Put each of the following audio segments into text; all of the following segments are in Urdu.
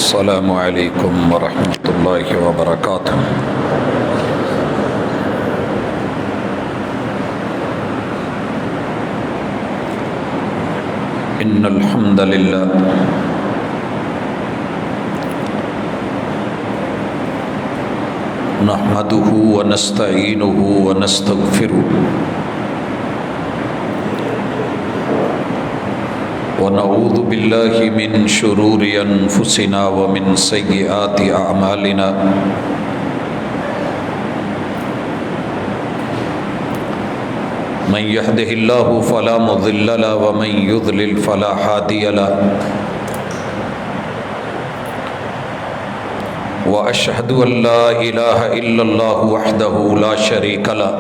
السلام علیکم ورحمۃ اللہ وبرکاتہ۔ ان الحمد للہ نحمده ونستعینه ونستغفره ونعوذ باللہ من شرور انفسنا ومن سیئات اعمالنا من يهده الله فلا مضل له ومن يضلل فلا هادي له واشهد ان لا اله الا الله وحده لا شريك له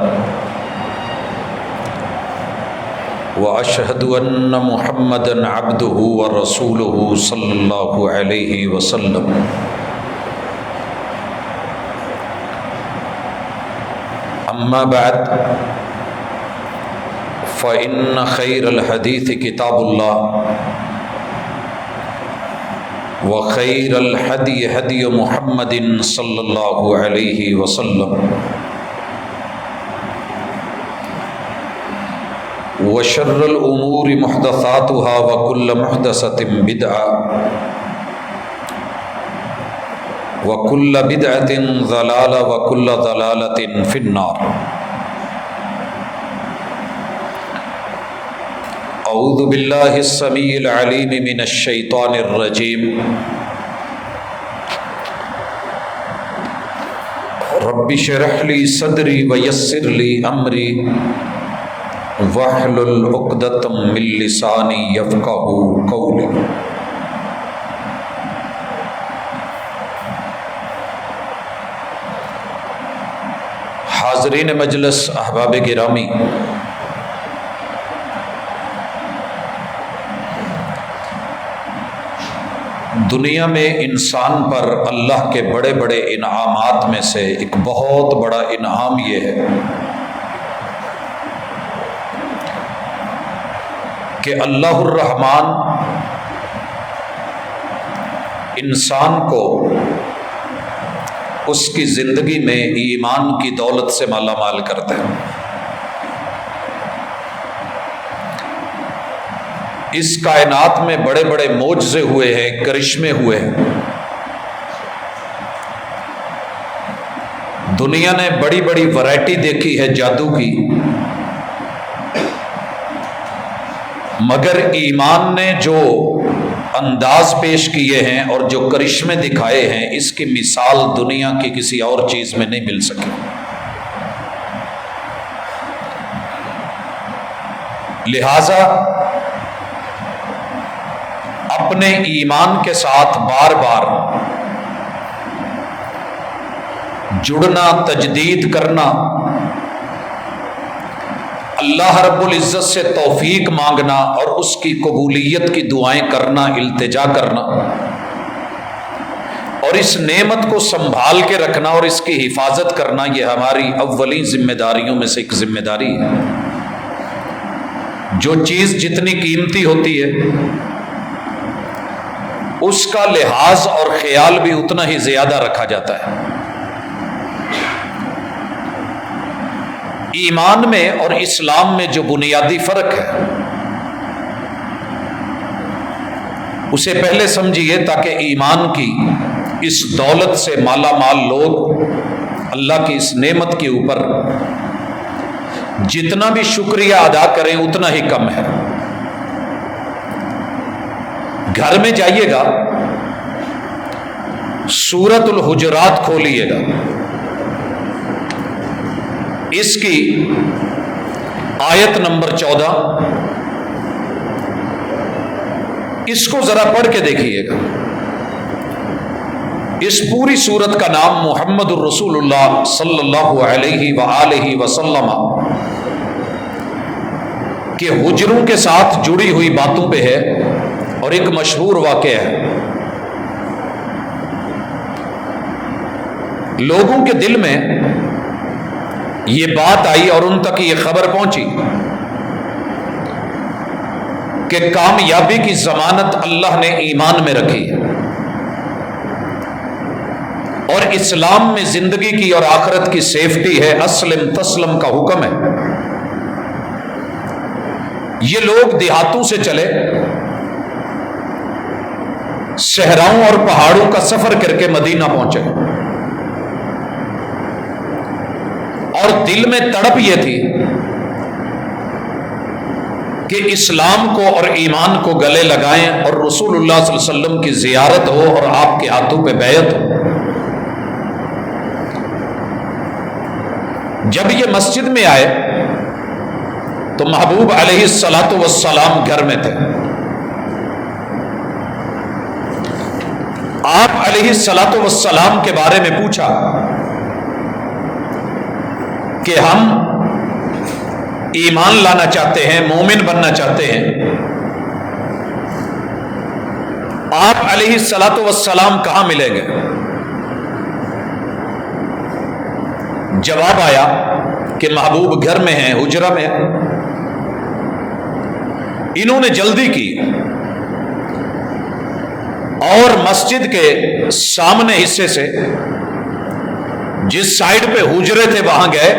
واشهد ان محمدا عبده ورسوله صلی اللہ علیہ وسلم۔ اما بعد فإن خير الحديث كتاب الله وخير الهدي هدي محمد صلى الله عليه وسلم وشر الأمور محدثاتها وكل محدثة بدعة وكل بدعة ضلالة وكل ضلالة في النار۔ اعوذ باللہ السمیع العلیم من الشیطان الرجیم۔ رب اشرح لی صدری ویسر لی امری واحلل عقدۃ من لسانی یفقہوا قولی۔ حاضرین مجلس، احباب گرامی، دنیا میں انسان پر اللہ کے بڑے بڑے انعامات میں سے ایک بہت بڑا انعام یہ ہے کہ اللہ الرحمن انسان کو اس کی زندگی میں ایمان کی دولت سے مالا مال کرتا ہے۔ اس کائنات میں بڑے بڑے معجزے ہوئے ہیں، کرشمے ہوئے ہیں، دنیا نے بڑی بڑی ورائٹی دیکھی ہے جادو کی، مگر ایمان نے جو انداز پیش کیے ہیں اور جو کرشمے دکھائے ہیں، اس کی مثال دنیا کی کسی اور چیز میں نہیں مل سکی۔ لہذا اپنے ایمان کے ساتھ بار بار جڑنا، تجدید کرنا، اللہ رب العزت سے توفیق مانگنا اور اس کی قبولیت کی دعائیں کرنا، التجا کرنا، اور اس نعمت کو سنبھال کے رکھنا اور اس کی حفاظت کرنا، یہ ہماری اولین ذمہ داریوں میں سے ایک ذمہ داری ہے۔ جو چیز جتنی قیمتی ہوتی ہے اس کا لحاظ اور خیال بھی اتنا ہی زیادہ رکھا جاتا ہے۔ ایمان میں اور اسلام میں جو بنیادی فرق ہے اسے پہلے سمجھیے تاکہ ایمان کی اس دولت سے مالا مال لوگ اللہ کی اس نعمت کے اوپر جتنا بھی شکریہ ادا کریں اتنا ہی کم ہے۔ گھر میں جائیے گا، سورۃ الحجرات کھولیے گا، اس کی آیت نمبر 14 اس کو ذرا پڑھ کے دیکھیے گا۔ اس پوری سورت کا نام محمد الرسول اللہ صلی اللہ علیہ وآلہ وسلم کے حجروں کے ساتھ جڑی ہوئی باتوں پہ ہے، اور ایک مشہور واقعہ ہے۔ لوگوں کے دل میں یہ بات آئی اور ان تک یہ خبر پہنچی کہ کامیابی کی ضمانت اللہ نے ایمان میں رکھی ہے۔ اور اسلام میں زندگی کی اور آخرت کی سیفٹی ہے، اسلم تسلم کا حکم ہے۔ یہ لوگ دیہاتوں سے چلے، صحراؤں اور پہاڑوں کا سفر کر کے مدینہ پہنچے، اور دل میں تڑپ یہ تھی کہ اسلام کو اور ایمان کو گلے لگائیں اور رسول اللہ صلی اللہ علیہ وسلم کی زیارت ہو اور آپ کے ہاتھوں پہ بیعت ہو۔ جب یہ مسجد میں آئے تو محبوب علیہ الصلاۃ والسلام گھر میں تھے۔ آپ علیہ الصلاۃ والسلام کے بارے میں پوچھا کہ ہم ایمان لانا چاہتے ہیں، مومن بننا چاہتے ہیں، آپ علیہ الصلاۃ والسلام کہاں ملیں گے؟ جواب آیا کہ محبوب گھر میں ہیں، حجرہ میں ہیں۔ انہوں نے جلدی کی اور مسجد کے سامنے حصے سے جس سائیڈ پہ حجرے تھے وہاں گئے،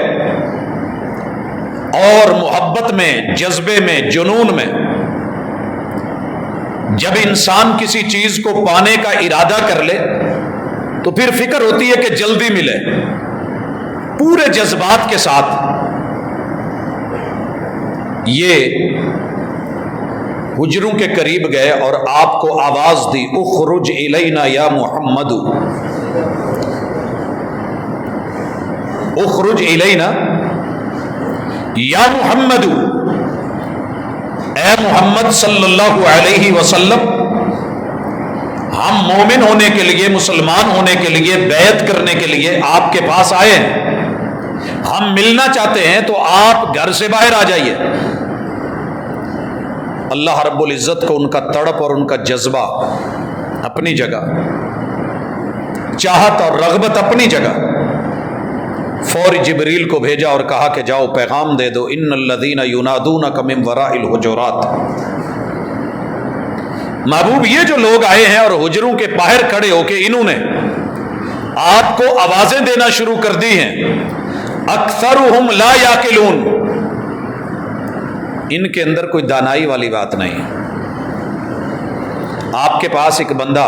اور محبت میں، جذبے میں، جنون میں جب انسان کسی چیز کو پانے کا ارادہ کر لے تو پھر فکر ہوتی ہے کہ جلدی ملے۔ پورے جذبات کے ساتھ یہ حجروں کے قریب گئے اور آپ کو آواز دی، اخرج الینا یا محمد، اخرج الینا یا محمد، اے محمد صلی اللہ علیہ وسلم، ہم مومن ہونے کے لیے، مسلمان ہونے کے لیے، بیعت کرنے کے لیے آپ کے پاس آئے ہیں، ہم ملنا چاہتے ہیں تو آپ گھر سے باہر آ جائیے۔ اللہ رب العزت کو ان کا تڑپ اور ان کا جذبہ اپنی جگہ، چاہت اور رغبت اپنی جگہ، فوری جبریل کو بھیجا اور کہا کہ جاؤ پیغام دے دو، ان الذین ینادونک من وراء الحجرات۔ محبوب یہ جو لوگ آئے ہیں اور حجروں کے باہر کھڑے ہو کے انہوں نے آپ کو آوازیں دینا شروع کر دی ہیں، اکثرہم لا یعقلون، ان کے اندر کوئی دانائی والی بات نہیں ہے۔ آپ کے پاس ایک بندہ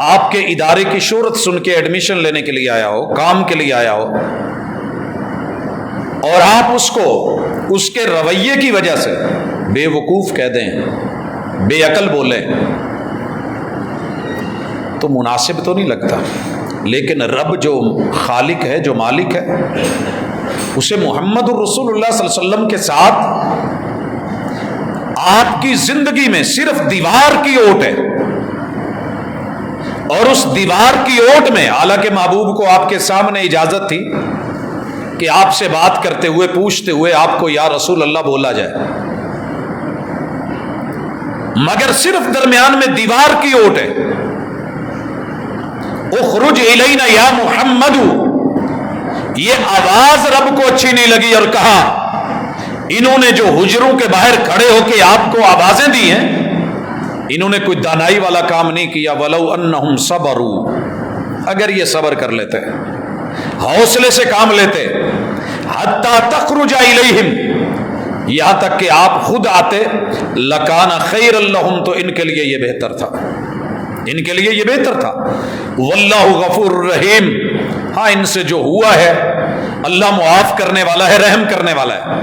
آپ کے ادارے کی شہرت سن کے ایڈمیشن لینے کے لیے آیا ہو، کام کے لیے آیا ہو، اور آپ اس کو اس کے رویے کی وجہ سے بے وقوف کہہ دیں، بے عقل بولیں، تو مناسب تو نہیں لگتا۔ لیکن رب جو خالق ہے، جو مالک ہے، اسے محمد الرسول اللہ صلی اللہ علیہ وسلم کے ساتھ آپ کی زندگی میں صرف دیوار کی اوٹ ہے، اور اس دیوار کی اوٹ میں حالانکہ محبوب کو آپ کے سامنے اجازت تھی کہ آپ سے بات کرتے ہوئے، پوچھتے ہوئے آپ کو یا رسول اللہ بولا جائے، مگر صرف درمیان میں دیوار کی اوٹ ہے، اخرج الینا یا محمد۔ یہ آواز رب کو اچھی نہیں لگی اور کہا انہوں نے جو حجروں کے باہر کھڑے ہو کے آپ کو آوازیں دی ہیں، انہوں نے کوئی دانائی والا کام نہیں کیا۔ وَلَوْ أَنَّهُمْ صَبَرُوا، اگر یہ صبر کر لیتے، حوصلے سے کام لیتے، حَتَّى تَخْرُجَ إِلَيْهِمْ، یہاں تک کہ آپ خود آتے، لَكَانَ خَيْرًا لَهُمْ، تو ان کے لیے یہ بہتر تھا، ان کے لیے یہ بہتر تھا۔ وَاللَّهُ غَفُورٌ رَحِيمٌ، ہاں ان سے جو ہوا ہے اللہ معاف کرنے والا ہے، رحم کرنے والا ہے۔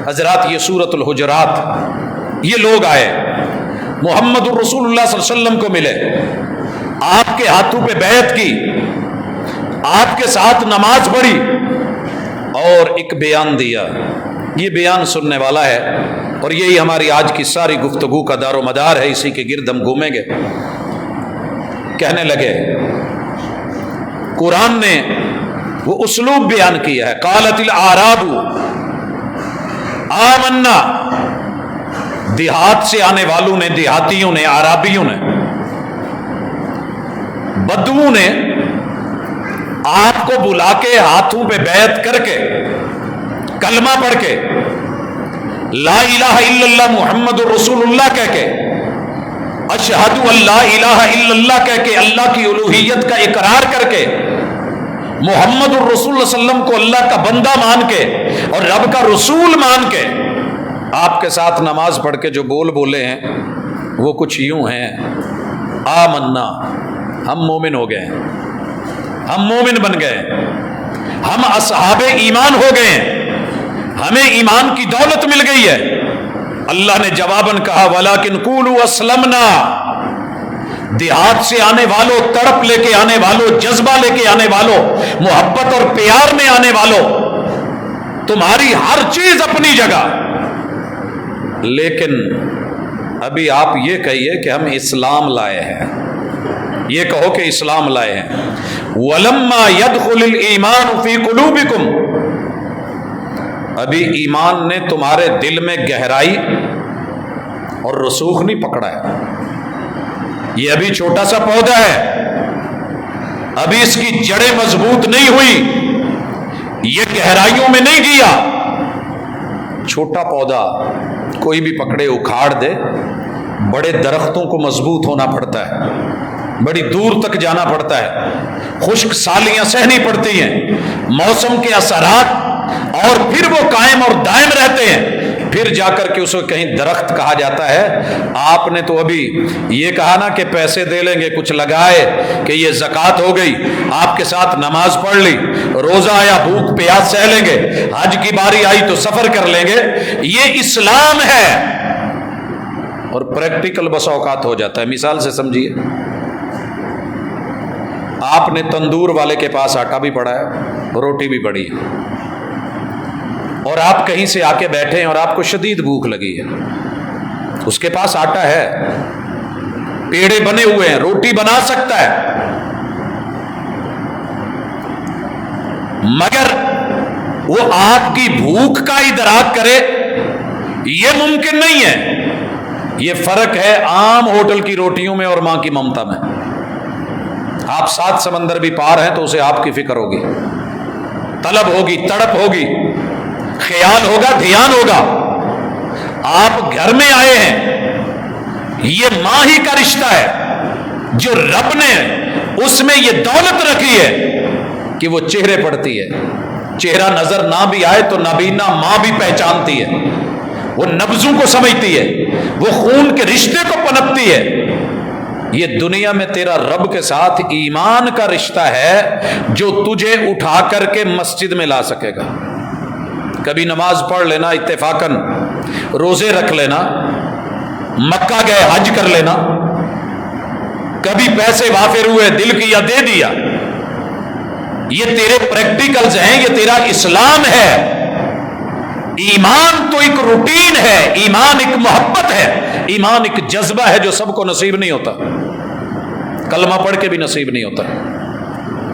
حضرات یہ سورۃ الحجرات، یہ لوگ آئے، محمد الرسول اللہ صلی اللہ علیہ وسلم کو ملے، آپ کے ہاتھوں پہ بیعت کی، آپ کے ساتھ نماز پڑھی، اور ایک بیان دیا۔ یہ بیان سننے والا ہے، اور یہی ہماری آج کی ساری گفتگو کا دار و مدار ہے، اسی کے گرد ہم گھومیں گے۔ کہنے لگے، قرآن نے وہ اسلوب بیان کیا ہے، قالت الاعراب آمنا، دیہات سے آنے والوں نے، دیہاتیوں نے، عرابیوں نے، بدوؤں نے آپ کو بلا کے ہاتھوں پہ بیعت کر کے، کلمہ پڑھ کے، لا الہ الا اللہ محمد الرسول اللہ کہہ کے اشہدو اللہ الہ الا اللہ کہہ کے اللہ کی الوہیت کا اقرار کر کے محمد الرسول اللہ علیہ وسلم کو اللہ کا بندہ مان کے اور رب کا رسول مان کے آپ کے ساتھ نماز پڑھ کے جو بولے ہیں وہ کچھ یوں ہیں: آمنا، ہم مومن ہو گئے ہیں، ہم مومن بن گئے، ہم اصحاب ایمان ہو گئے ہیں، ہمیں ایمان کی دولت مل گئی ہے۔ اللہ نے جواباً کہا: وَلَٰكِنْ قُولُوا أَسْلَمْنَا، دیہات سے آنے والوں، تڑپ لے کے آنے والوں، جذبہ لے کے آنے والوں، محبت اور پیار میں آنے والوں، تمہاری ہر چیز اپنی جگہ، لیکن ابھی آپ یہ کہیے کہ ہم اسلام لائے ہیں، یہ کہو کہ اسلام لائے ہیں۔ وَلَمَّا يَدْخُلِ الْإِيمَانُ فِي قُلُوبِكُمْ، ابھی ایمان نے تمہارے دل میں گہرائی اور رسوخ نہیں پکڑا ہے، یہ ابھی چھوٹا سا پودا ہے، ابھی اس کی جڑیں مضبوط نہیں ہوئی، یہ گہرائیوں میں نہیں گیا۔ چھوٹا پودا کوئی بھی پکڑے اکھاڑ دے، بڑے درختوں کو مضبوط ہونا پڑتا ہے، بڑی دور تک جانا پڑتا ہے، خشک سالیاں سہنی پڑتی ہیں، موسم کے اثرات، اور پھر وہ قائم اور دائم رہتے ہیں، پھر جا کر کے اسے کہیں درخت کہا جاتا ہے۔ آپ نے تو ابھی یہ کہا نا کہ پیسے دے لیں گے، کچھ لگائے کہ یہ زکوٰۃ ہو گئی، آپ کے ساتھ نماز پڑھ لی، روزہ آیا بھوک پیاس سہ لیں گے، حج کی باری آئی تو سفر کر لیں گے، یہ اسلام ہے۔ اور پریکٹیکل بس اوقات ہو جاتا ہے۔ مثال سے سمجھیے، آپ نے تندور والے کے پاس آٹا بھی پڑا ہے، روٹی بھی پڑی ہے، اور آپ کہیں سے آ کے بیٹھے ہیں اور آپ کو شدید بھوک لگی ہے، اس کے پاس آٹا ہے، پیڑے بنے ہوئے ہیں، روٹی بنا سکتا ہے، مگر وہ آپ کی بھوک کا ادراک کرے یہ ممکن نہیں ہے۔ یہ فرق ہے عام ہوٹل کی روٹیوں میں اور ماں کی ممتا میں۔ آپ 7 سمندر بھی پار ہیں تو اسے آپ کی فکر ہوگی، طلب ہوگی، تڑپ ہوگی، خیال ہوگا، دھیان ہوگا۔ آپ گھر میں آئے ہیں، یہ ماں ہی کا رشتہ ہے جو رب نے اس میں یہ دولت رکھی ہے کہ وہ چہرے پڑتی ہے، چہرہ نظر نہ بھی آئے تو نابینا ماں بھی پہچانتی ہے، وہ نبضوں کو سمجھتی ہے، وہ خون کے رشتے کو پنپتی ہے۔ یہ دنیا میں تیرا رب کے ساتھ ایمان کا رشتہ ہے جو تجھے اٹھا کر کے مسجد میں لا سکے گا۔ کبھی نماز پڑھ لینا اتفاقاً، روزے رکھ لینا، مکہ گئے حج کر لینا، کبھی پیسے وافر ہوئے دل کیا دے دیا، یہ تیرے پریکٹیکلز ہیں، یہ تیرا اسلام ہے۔ ایمان تو ایک روٹین ہے، ایمان ایک محبت ہے، ایمان ایک جذبہ ہے جو سب کو نصیب نہیں ہوتا، کلمہ پڑھ کے بھی نصیب نہیں ہوتا۔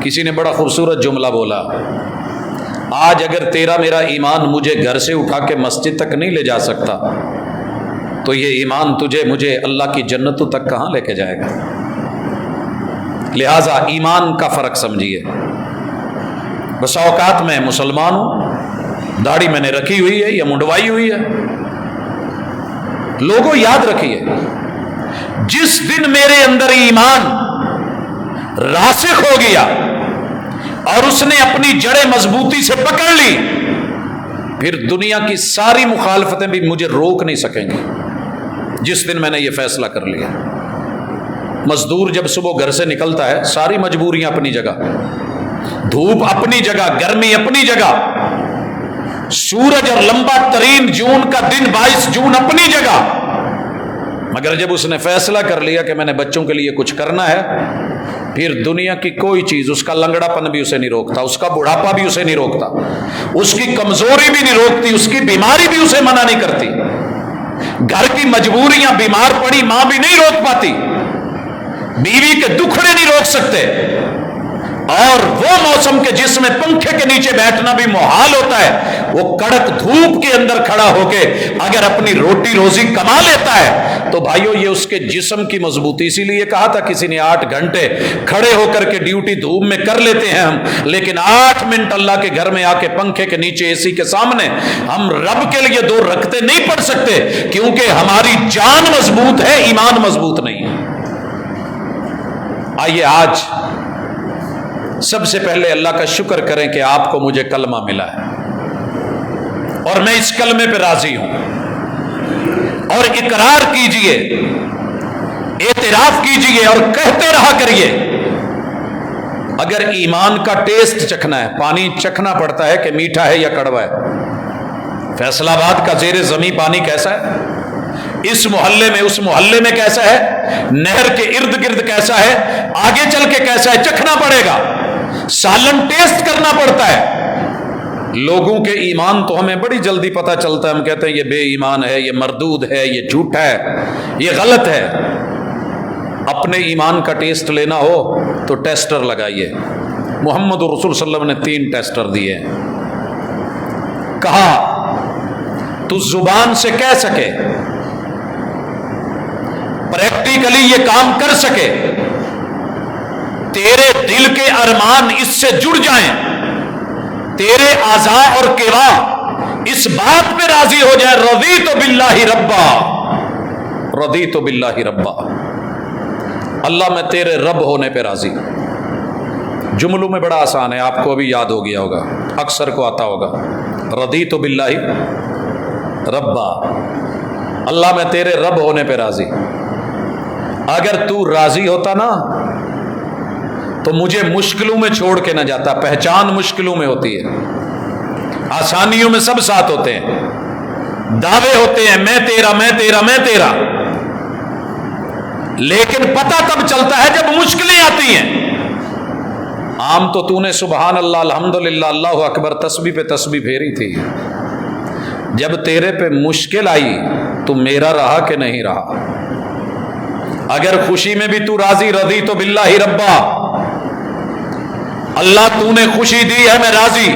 کسی نے بڑا خوبصورت جملہ بولا، آج اگر تیرا میرا ایمان مجھے گھر سے اٹھا کے مسجد تک نہیں لے جا سکتا تو یہ ایمان تجھے مجھے اللہ کی جنتوں تک کہاں لے کے جائے گا؟ لہٰذا ایمان کا فرق سمجھیے۔ بس اوقات میں مسلمان ہوں، داڑھی میں نے رکھی ہوئی ہے یا منڈوائی ہوئی ہے، لوگوں یاد رکھیے، جس دن میرے اندر ایمان راسخ ہو گیا اور اس نے اپنی جڑیں مضبوطی سے پکڑ لی، پھر دنیا کی ساری مخالفتیں بھی مجھے روک نہیں سکیں گی۔ جس دن میں نے یہ فیصلہ کر لیا، مزدور جب صبح گھر سے نکلتا ہے، ساری مجبوریاں اپنی جگہ، دھوپ اپنی جگہ، گرمی اپنی جگہ، سورج اور لمبا ترین جون کا دن 22 جون اپنی جگہ، مگر جب اس نے فیصلہ کر لیا کہ میں نے بچوں کے لیے کچھ کرنا ہے، پھر دنیا کی کوئی چیز، اس کا لنگڑا پن بھی اسے نہیں روکتا، اس کا بڑھاپا بھی اسے نہیں روکتا، اس کی کمزوری بھی نہیں روکتی، اس کی بیماری بھی اسے منع نہیں کرتی، گھر کی مجبوریاں، بیمار پڑی ماں بھی نہیں روک پاتی، بیوی کے دکھڑے نہیں روک سکتے، اور وہ موسم کے جس میں پنکھے کے نیچے بیٹھنا بھی محال ہوتا ہے، وہ کڑک دھوپ کے اندر کھڑا ہو کے اگر اپنی روٹی روزی کما لیتا ہے تو بھائیو یہ اس کے جسم کی مضبوطی، اسی لیے کہا تھا کسی نے 8 گھنٹے کھڑے ہو کر کے ڈیوٹی دھوپ میں کر لیتے ہیں ہم، لیکن 8 منٹ اللہ کے گھر میں آ کے پنکھے کے نیچے اے سی کے سامنے ہم رب کے لیے 2 رکعتیں نہیں پڑھ سکتے، کیونکہ ہماری جان مضبوط ہے، ایمان مضبوط نہیں ہے۔ آئیے آج سب سے پہلے اللہ کا شکر کریں کہ آپ کو مجھے کلمہ ملا ہے اور میں اس کلمے پہ راضی ہوں، اور اقرار کیجئے، اعتراف کیجئے اور کہتے رہا کریے۔ اگر ایمان کا ٹیسٹ چکھنا ہے، پانی چکھنا پڑتا ہے کہ میٹھا ہے یا کڑوا ہے۔ فیصل آباد کا زیر زمین پانی کیسا ہے، اس محلے میں اس محلے میں کیسا ہے، نہر کے ارد گرد کیسا ہے، آگے چل کے کیسا ہے، چکھنا پڑے گا، سالن ٹیسٹ کرنا پڑتا ہے۔ لوگوں کے ایمان تو ہمیں بڑی جلدی پتہ چلتا ہے، ہم کہتے ہیں یہ بے ایمان ہے، یہ مردود ہے، یہ جھوٹا ہے، یہ غلط ہے۔ اپنے ایمان کا ٹیسٹ لینا ہو تو ٹیسٹر لگائیے۔ محمد رسول صلی اللہ علیہ وسلم نے 3 ٹیسٹر دیے، کہا تو زبان سے کہہ سکے، پریکٹیکلی یہ کام کر سکے، تیرے دل کے ارمان اس سے جڑ جائیں، تیرے اعضاء اور کیوا اس بات پہ راضی ہو جائیں، رضیت باللہ ربا، رضیت باللہ ربا، اللہ میں تیرے رب ہونے پہ راضی۔ جملوں میں بڑا آسان ہے، آپ کو ابھی یاد ہو گیا ہوگا، اکثر کو آتا ہوگا، رضیت باللہ ربا، اللہ میں تیرے رب ہونے پہ راضی۔ اگر تو راضی ہوتا نا تو مجھے مشکلوں میں چھوڑ کے نہ جاتا۔ پہچان مشکلوں میں ہوتی ہے، آسانیوں میں سب ساتھ ہوتے ہیں، دعوے ہوتے ہیں میں تیرا میں تیرا میں تیرا، لیکن پتہ تب چلتا ہے جب مشکلیں آتی ہیں۔ عام تو نے سبحان اللہ الحمدللہ اللہ اکبر تسبیح پہ تسبیح پھیری تھی، جب تیرے پہ مشکل آئی تو میرا رہا کہ نہیں رہا؟ اگر خوشی میں بھی تو راضی، رضیت باللہ ربا، اللہ تو نے خوشی دی ہے میں راضی،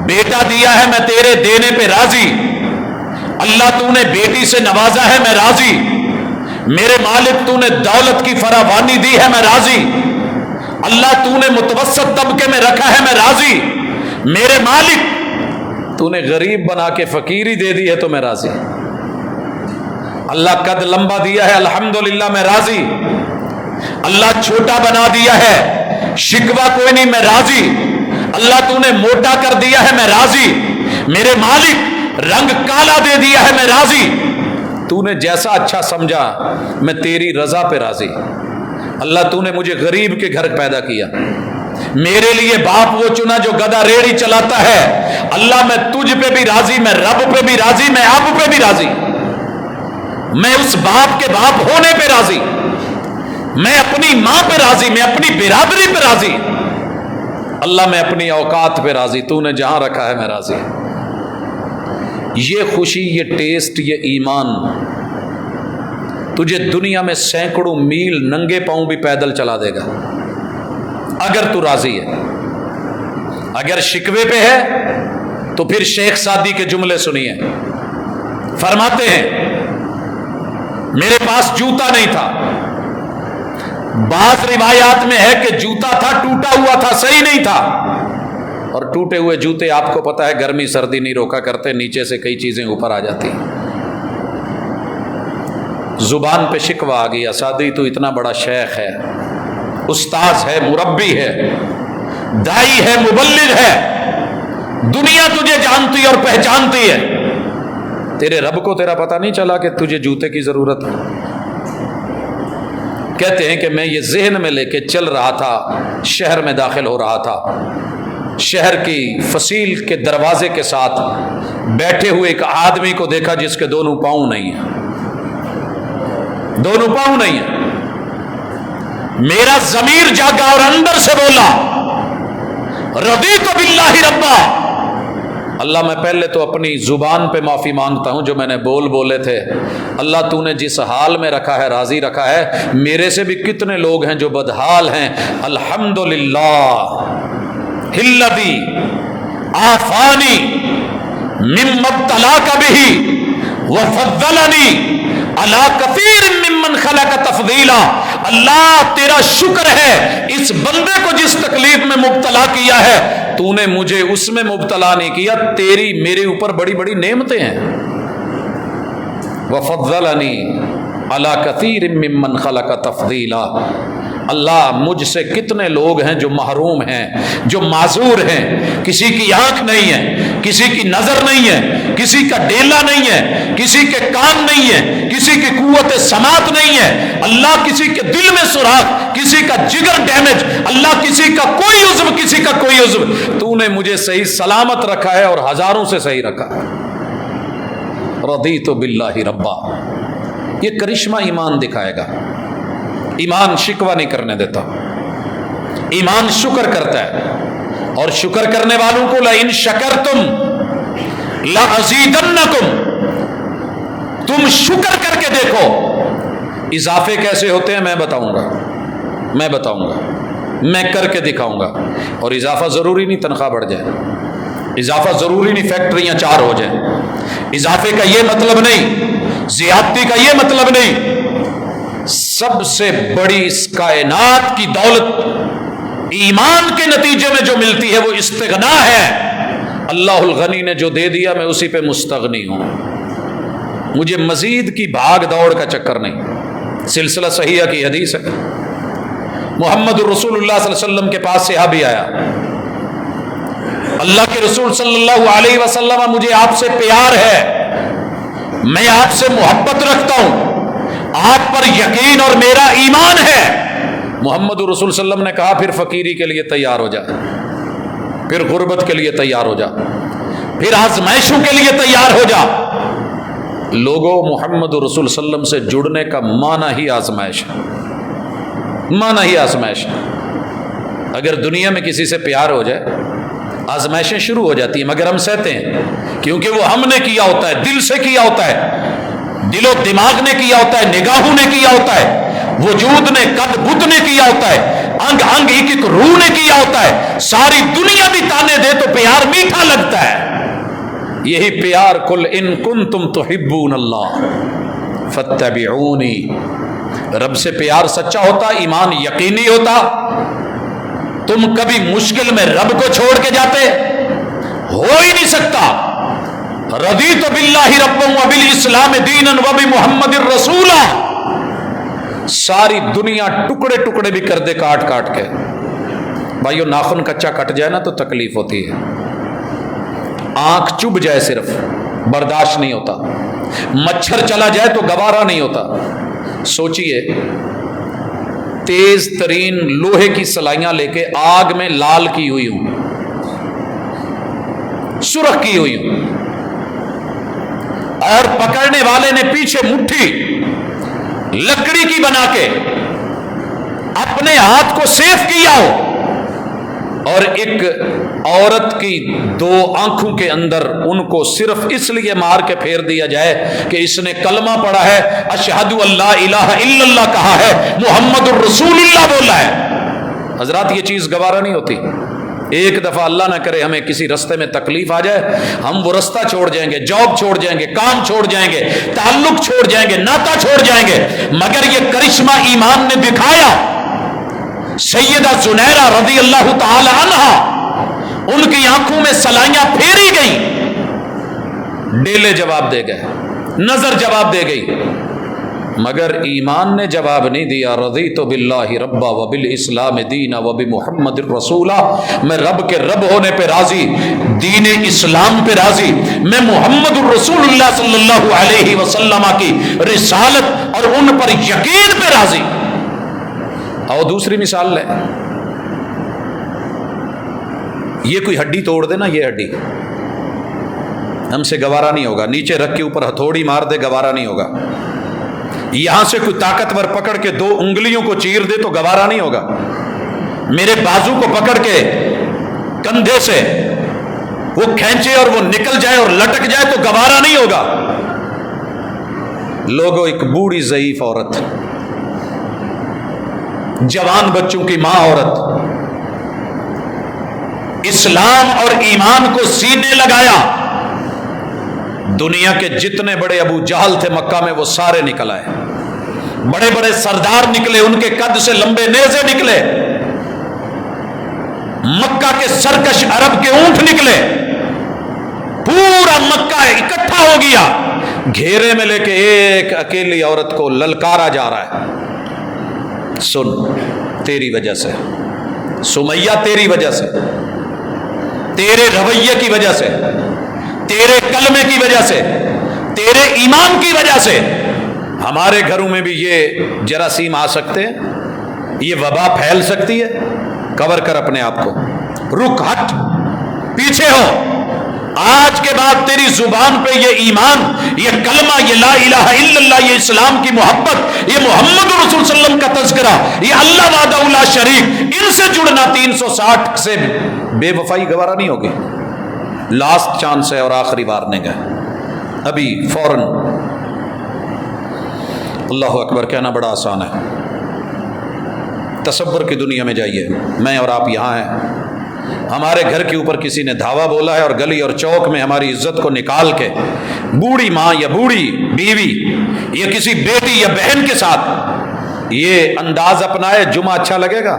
بیٹا دیا ہے میں تیرے دینے پہ راضی، اللہ تو نے بیٹی سے نوازا ہے میں راضی، میرے مالک تو نے دولت کی فراوانی دی ہے میں راضی، اللہ تو نے متوسط طبقے میں رکھا ہے میں راضی، میرے مالک تو نے غریب بنا کے فقیری دے دی ہے تو میں راضی، اللہ قد لمبا دیا ہے الحمدللہ میں راضی، اللہ چھوٹا بنا دیا ہے شکوہ کوئی نہیں میں راضی، اللہ تو نے موٹا کر دیا ہے میں راضی، میرے مالک رنگ کالا دے دیا ہے میں راضی، تو نے جیسا اچھا سمجھا میں تیری رضا پہ راضی۔ اللہ تو نے مجھے غریب کے گھر پیدا کیا، میرے لیے باپ وہ چنا جو گدھا ریڑھی چلاتا ہے، اللہ میں تجھ پہ بھی راضی، میں رب پہ بھی راضی، میں آپ پہ بھی راضی، میں اس باپ کے باپ ہونے پہ راضی، میں اپنی ماں پہ راضی، میں اپنی برادری پہ راضی، اللہ میں اپنی اوقات پہ راضی، تو نے جہاں رکھا ہے میں راضی۔ یہ خوشی، یہ ٹیسٹ، یہ ایمان تجھے دنیا میں سینکڑوں میل ننگے پاؤں بھی پیدل چلا دے گا اگر تو راضی ہے۔ اگر شکوے پہ ہے تو پھر شیخ سعدی کے جملے سنیے، فرماتے ہیں میرے پاس جوتا نہیں تھا، بعض روایات میں ہے کہ جوتا تھا ٹوٹا ہوا تھا، صحیح نہیں تھا، اور ٹوٹے ہوئے جوتے آپ کو پتا ہے گرمی سردی نہیں روکا کرتے، نیچے سے کئی چیزیں اوپر آ جاتی ہیں۔ زبان پہ شکوہ آ گیا، سعدی تو اتنا بڑا شیخ ہے، استاذ ہے، مربی ہے، دائی ہے، مبلغ ہے، دنیا تجھے جانتی اور پہچانتی ہے، تیرے رب کو تیرا پتہ نہیں چلا کہ تجھے جوتے کی ضرورت ہے؟ کہتے ہیں کہ میں یہ ذہن میں لے کے چل رہا تھا، شہر میں داخل ہو رہا تھا، شہر کی فصیل کے دروازے کے ساتھ بیٹھے ہوئے ایک آدمی کو دیکھا جس کے دونوں پاؤں نہیں ہیں، دونوں پاؤں نہیں ہیں۔ میرا ضمیر جاگا اور اندر سے بولا رضیت باللہ ربا، اللہ میں پہلے تو اپنی زبان پہ معافی مانگتا ہوں جو میں نے بولے تھے، اللہ تو نے جس حال میں رکھا ہے راضی رکھا ہے، میرے سے بھی کتنے لوگ ہیں جو بدحال ہیں، الحمدللہ الذی عافانی مما ابتلاک بہ وفضلنی علی کثیر ممن خلق تفضیلا، اللہ تیرا شکر ہے اس بندے کو جس تکلیف میں مبتلا کیا ہے، تو نے مجھے اس میں مبتلا نہیں کیا، تیری میرے اوپر بڑی بڑی نعمتیں ہیں، وفضلنی علی کثیر ممن خلق تفضیلا، اللہ مجھ سے کتنے لوگ ہیں جو محروم ہیں، جو معذور ہیں، کسی کی آنکھ نہیں ہے، کسی کی نظر نہیں ہے، کسی کا ڈیلا نہیں ہے، کسی کے کان نہیں ہے، کسی کی قوت سماعت نہیں ہے، اللہ کسی کے دل میں سوراخ، کسی کا جگر ڈیمیج، اللہ کسی کا کوئی عضو، کسی کا کوئی عضو، تو نے مجھے صحیح سلامت رکھا ہے اور ہزاروں سے صحیح رکھا ہے۔ رضیت باللہ ربا، یہ کرشمہ ایمان دکھائے گا۔ ایمان شکوہ نہیں کرنے دیتا، ایمان شکر کرتا ہے، اور شکر کرنے والوں کو لئن شکرتم لازیدنکم، تم شکر کر کے دیکھو۔ اضافے کیسے ہوتے ہیں میں بتاؤں گا، میں کر کے دکھاؤں گا۔ اور اضافہ ضروری نہیں تنخواہ بڑھ جائے، اضافہ ضروری نہیں فیکٹریاں 4 ہو جائیں، اضافے کا یہ مطلب نہیں، زیادتی کا یہ مطلب نہیں۔ سب سے بڑی اس کائنات کی دولت ایمان کے نتیجے میں جو ملتی ہے وہ استغنا ہے۔ اللہ الغنی نے جو دے دیا میں اسی پہ مستغنی ہوں، مجھے مزید کی بھاگ دوڑ کا چکر نہیں۔ سلسلہ صحیحہ کی حدیث ہے، محمد الرسول اللہ صلی اللہ علیہ وسلم کے پاس صحابی آیا، اللہ کے رسول صلی اللہ علیہ وسلم مجھے آپ سے پیار ہے، میں آپ سے محبت رکھتا ہوں، آپ پر یقین اور میرا ایمان ہے۔ محمد الرسول صلی اللہ علیہ وسلم نے کہا پھر فقیری کے لیے تیار ہو جا، پھر غربت کے لیے تیار ہو جا، پھر آزمائشوں کے لیے تیار ہو جا۔ لوگوں، محمد الرسول صلی اللہ علیہ وسلم سے جڑنے کا معنی ہی آزمائش ہے، معنی ہی آزمائش ہے۔ اگر دنیا میں کسی سے پیار ہو جائے آزمائشیں شروع ہو جاتی ہیں، مگر ہم سہتے ہیں کیونکہ وہ ہم نے کیا ہوتا ہے، دل سے کیا ہوتا ہے، دل و دماغ نے کیا ہوتا ہے، نگاہوں نے کیا ہوتا ہے، وجود نے، قد بت نے کیا ہوتا ہے، انگ انگ ایک ایک روح نے کیا ہوتا ہے۔ ساری دنیا بھی تانے دے تو پیار میٹھا لگتا ہے۔ یہی پیار قل ان کنتم تحبون اللہ فاتبعونی، رب سے پیار سچا ہوتا، ایمان یقینی ہوتا، تم کبھی مشکل میں رب کو چھوڑ کے جاتے؟ ہو ہی نہیں سکتا۔ رضیت باللہ ربا وبالاسلام دینا وبمحمد رسولا، ساری دنیا ٹکڑے ٹکڑے بھی کر دے کاٹ کاٹ کے، بھائیو ناخن کچا کٹ جائے نا تو تکلیف ہوتی ہے، آنکھ چبھ جائے صرف برداشت نہیں ہوتا، مچھر چلا جائے تو گوارا نہیں ہوتا۔ سوچئے تیز ترین لوہے کی سلائیاں لے کے آگ میں لال کی ہوئی ہوں، سرخ کی ہوئی ہوں، اور پکڑنے والے نے پیچھے مٹھی لکڑی کی بنا کے اپنے ہاتھ کو سیف کیا ہو، اور ایک عورت کی 2 آنکھوں کے اندر ان کو صرف اس لیے مار کے پھیر دیا جائے کہ اس نے کلمہ پڑھا ہے، اشہد ان لا الہ الا اللہ کہا ہے، محمد الرسول اللہ بولا ہے۔ حضرات یہ چیز گوارا نہیں ہوتی۔ ایک دفعہ اللہ نہ کرے ہمیں کسی رستے میں تکلیف آ جائے، ہم وہ رستہ چھوڑ جائیں گے، جاب چھوڑ جائیں گے، کام چھوڑ جائیں گے، تعلق چھوڑ جائیں گے، ناتا چھوڑ جائیں گے، مگر یہ کرشمہ ایمان نے دکھایا۔ سیدہ زنیرہ رضی اللہ تعالی عنہا، ان کی آنکھوں میں سلائیاں پھیری گئی، ڈیلے جواب دے گئے، نظر جواب دے گئی، مگر ایمان نے جواب نہیں دیا۔ رضیت باللہ ربا وبالاسلام دینا وبمحمد الرسولہ، میں رب کے رب ہونے پہ راضی، دین اسلام پہ راضی، میں محمد الرسول اللہ صلی اللہ علیہ وسلم کی رسالت اور ان پر یقین پہ راضی۔ اور دوسری مثال لیں، یہ کوئی ہڈی توڑ دے نا، یہ ہڈی ہم سے گوارا نہیں ہوگا، نیچے رکھ کے اوپر ہتھوڑی مار دے گوارا نہیں ہوگا، یہاں سے کوئی طاقتور پکڑ کے 2 انگلیوں کو چیر دے تو گوارا نہیں ہوگا، میرے بازو کو پکڑ کے کندھے سے وہ کھینچے اور وہ نکل جائے اور لٹک جائے تو گوارا نہیں ہوگا۔ لوگوں، ایک بوڑھی ضعیف عورت، جوان بچوں کی ماں عورت، اسلام اور ایمان کو سینے لگایا، دنیا کے جتنے بڑے ابو جہل تھے مکہ میں وہ سارے نکل آئے، بڑے بڑے سردار نکلے، ان کے قد سے لمبے نیزے نکلے، مکہ کے سرکش عرب کے اونٹ نکلے، پورا مکہ اکٹھا ہو گیا، گھیرے میں لے کے ایک اکیلی عورت کو للکارا جا رہا ہے، سن، تیری وجہ سے سمیہ، تیری وجہ سے، تیرے رویے کی وجہ سے، تیرے کلمے کی وجہ سے، تیرے ایمان کی وجہ سے ہمارے گھروں میں بھی یہ جراثیم آ سکتے ہیں، یہ وبا پھیل سکتی ہے۔ کور کر اپنے آپ کو، رک، ہٹ، پیچھے ہو۔ آج کے بعد تیری زبان پہ یہ ایمان، یہ کلمہ، یہ لا الہ الا اللہ، یہ اسلام کی محبت، یہ محمد رسول صلی اللہ علیہ وسلم کا تذکرہ، یہ اللہ وحدہ لا شریک، ان سے جڑنا 360 سے بے وفائی گوارا نہیں ہوگی۔ لاسٹ چانس ہے اور آخری وارننگ ہے، ابھی فوراً۔ اللہ اکبر کہنا بڑا آسان ہے۔ تصور کی دنیا میں جائیے، میں اور آپ یہاں ہیں، ہمارے گھر کے اوپر کسی نے دھاوا بولا ہے اور گلی اور چوک میں ہماری عزت کو نکال کے بوڑھی ماں یا بوڑھی بیوی یا کسی بیٹی یا بہن کے ساتھ یہ انداز اپنائے، جمعہ اچھا لگے گا؟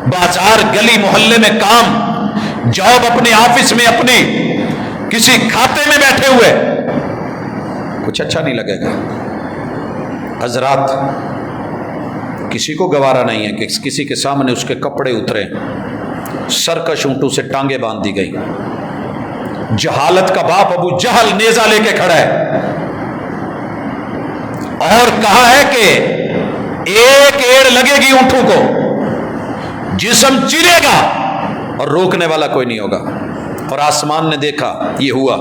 بازار، گلی، محلے میں کام، جاب، اپنے آفس میں، اپنے کسی کھاتے میں بیٹھے ہوئے، کچھ اچھا نہیں لگے گا۔ حضرات، کسی کو گوارا نہیں ہے کہ کسی کے سامنے اس کے کپڑے اترے، سرکش اونٹوں سے ٹانگیں باندھ دی گئی، جہالت کا باپ ابو جہل نیزہ لے کے کھڑا ہے اور کہا ہے کہ ایک ایڑ لگے گی اونٹوں کو، جسم چرے گا اور روکنے والا کوئی نہیں ہوگا۔ اور آسمان نے دیکھا، یہ ہوا۔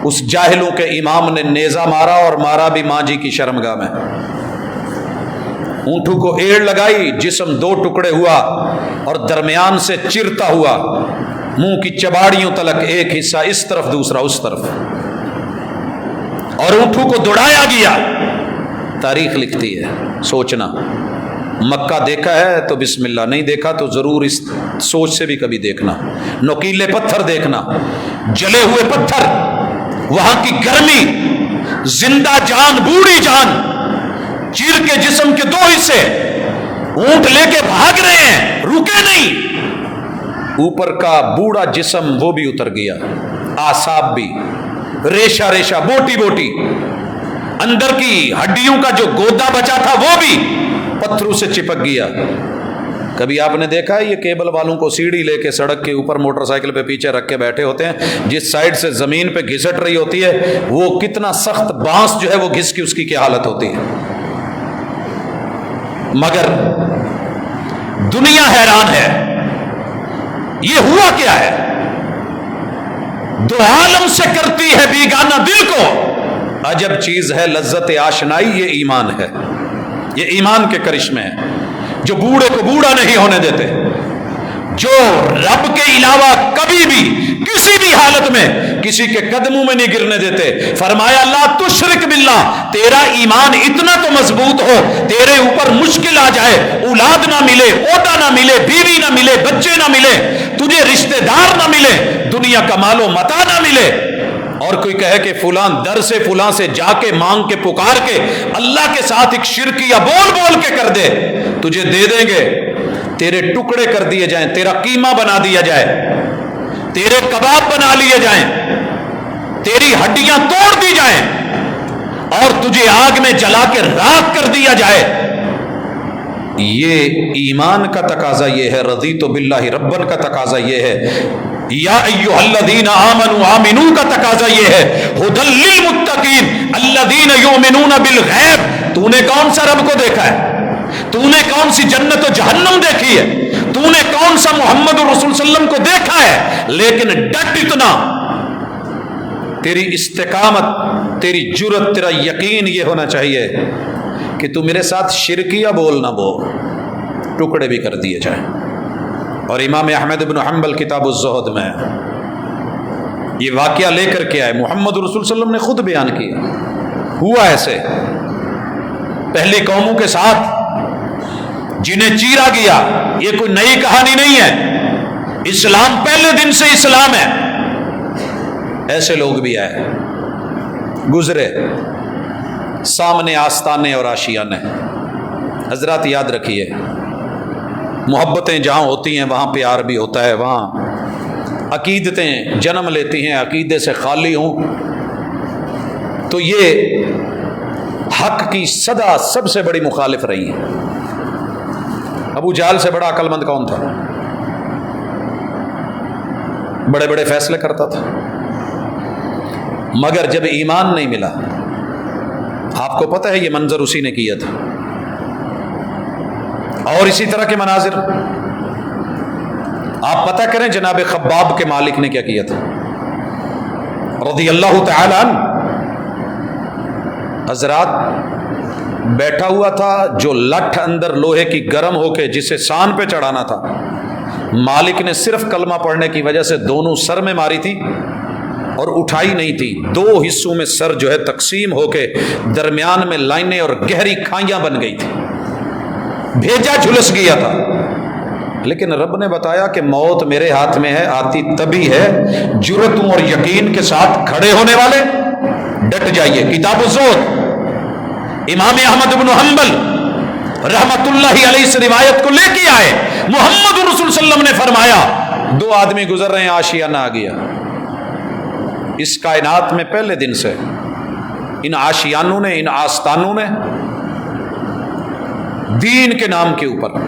اس جاہلوں کے امام نے نیزہ مارا اور مارا بھی ماں جی کی شرمگاہ میں، اونٹوں کو ایڑ لگائی، جسم دو ٹکڑے ہوا اور درمیان سے چرتا ہوا، منہ کی چباڑیوں تلک ایک حصہ اس طرف دوسرا اس طرف، اور اونٹوں کو دوڑایا گیا۔ تاریخ لکھتی ہے، سوچنا، مکہ دیکھا ہے تو بسم اللہ، نہیں دیکھا تو ضرور اس سوچ سے بھی کبھی دیکھنا۔ نوکیلے پتھر دیکھنا، جلے ہوئے پتھر، وہاں کی گرمی، زندہ جان، بوڑھی جان، چیر کے جسم کے دو حصے، اونٹ لے کے بھاگ رہے ہیں، رکے نہیں، اوپر کا بوڑھا جسم وہ بھی اتر گیا، اعصاب بھی، ریشہ ریشہ، بوٹی بوٹی، اندر کی ہڈیوں کا جو گودا بچا تھا وہ بھی پتھروں سے چپک گیا۔ کبھی آپ نے دیکھا ہے یہ کیبل والوں کو سیڑھی لے کے سڑک کے اوپر موٹر سائیکل پہ پیچھے رکھ کے بیٹھے ہوتے ہیں، جس سائیڈ سے زمین پہ گھسٹ رہی ہوتی ہے وہ کتنا سخت بانس جو ہے وہ گھس کی اس کی کیا حالت ہوتی ہے۔ مگر دنیا حیران ہے، یہ ہوا کیا ہے؟ دو عالم سے کرتی ہے بیگانہ دل کو، عجب چیز ہے لذت آشنائی، یہ ایمان ہے، یہ ایمان کے کرشمے ہیں جو بوڑھے کو بوڑھا نہیں ہونے دیتے، جو رب کے علاوہ کبھی بھی کسی بھی حالت میں کسی کے قدموں میں نہیں گرنے دیتے۔ فرمایا لا تشرک باللہ، تیرا ایمان اتنا تو مضبوط ہو، تیرے اوپر مشکل آ جائے، اولاد نہ ملے، اوٹا نہ ملے، بیوی نہ ملے، بچے نہ ملے، تجھے رشتہ دار نہ ملے، دنیا کا مال و متاع نہ ملے، اور کوئی کہے کہ فلاں در سے فلاں سے جا کے مانگ کے پکار کے اللہ کے ساتھ ایک شرکیہ بول بول کے کر دے، تجھے دے دیں گے، تیرے ٹکڑے کر دیے جائیں، تیرا قیمہ بنا دیا جائے، تیرے کباب بنا لیے جائیں، تیری ہڈیاں توڑ دی جائیں اور تجھے آگ میں جلا کے راکھ کر دیا جائے۔ یہ ایمان کا تقاضا یہ ہے، رضیت باللہ ربن کا تقاضا یہ ہے، یا ایھا الذین آمنوا آمنوا کا تقاضا یہ ہے، ھدی للمتقین الذین یؤمنون بالغیب۔ تو نے کون سا رب کو دیکھا ہے؟ تو نے کون سی جنت و جہنم دیکھی ہے؟ تو نے کون سا محمد رسول صلی اللہ علیہ وسلم کو دیکھا ہے؟ لیکن ڈٹ اتنا، تیری استقامت، تیری جرت، تیرا یقین یہ ہونا چاہیے کہ تو میرے ساتھ شرکیہ بول نہ بول، ٹکڑے بھی کر دیے جائیں۔ اور امام احمد بن حنبل کتاب الزہد میں یہ واقعہ لے کر کے آئے، محمد رسول صلی اللہ علیہ وسلم نے خود بیان کیا، ہوا ایسے پہلی قوموں کے ساتھ جنہیں چیرا گیا، یہ کوئی نئی کہانی نہیں ہے، اسلام پہلے دن سے اسلام ہے، ایسے لوگ بھی آئے، گزرے، سامنے آستانے اور آشیانے۔ حضرات یاد رکھیے، محبتیں جہاں ہوتی ہیں وہاں پیار بھی ہوتا ہے، وہاں عقیدتیں جنم لیتی ہیں، عقیدے سے خالی ہوں تو یہ حق کی سدا سب سے بڑی مخالف رہی ہے۔ ابو جہل سے بڑا عقل مند کون تھا؟ بڑے بڑے فیصلے کرتا تھا، مگر جب ایمان نہیں ملا، آپ کو پتہ ہے یہ منظر اسی نے کیا تھا، اور اسی طرح کے مناظر آپ پتہ کریں جناب خباب کے مالک نے کیا کیا تھا رضی اللہ تعالی عنہ۔ حضرات بیٹھا ہوا تھا، جو لٹھ اندر لوہے کی گرم ہو کے جسے سان پہ چڑھانا تھا، مالک نے صرف کلمہ پڑھنے کی وجہ سے دونوں سر میں ماری تھی اور اٹھائی نہیں تھی، دو حصوں میں سر جو ہے تقسیم ہو کے درمیان میں لائنیں اور گہری کھائیاں بن گئی تھی، بھیجا جھلس گیا تھا۔ لیکن رب نے بتایا کہ موت میرے ہاتھ میں ہے، آتی تبھی ہے، جرأتوں اور یقین کے ساتھ کھڑے ہونے والے ڈٹ جائیے۔ کتاب الزہد امام احمد بن حنبل رحمت اللہ علیہ سے روایت کو لے کے آئے، محمد رسول صلی اللہ علیہ وسلم نے فرمایا دو آدمی گزر رہے ہیں، آشیانہ آ گیا۔ اس کائنات میں پہلے دن سے ان آشیانوں نے، ان آستانوں نے دین کے نام کے اوپر،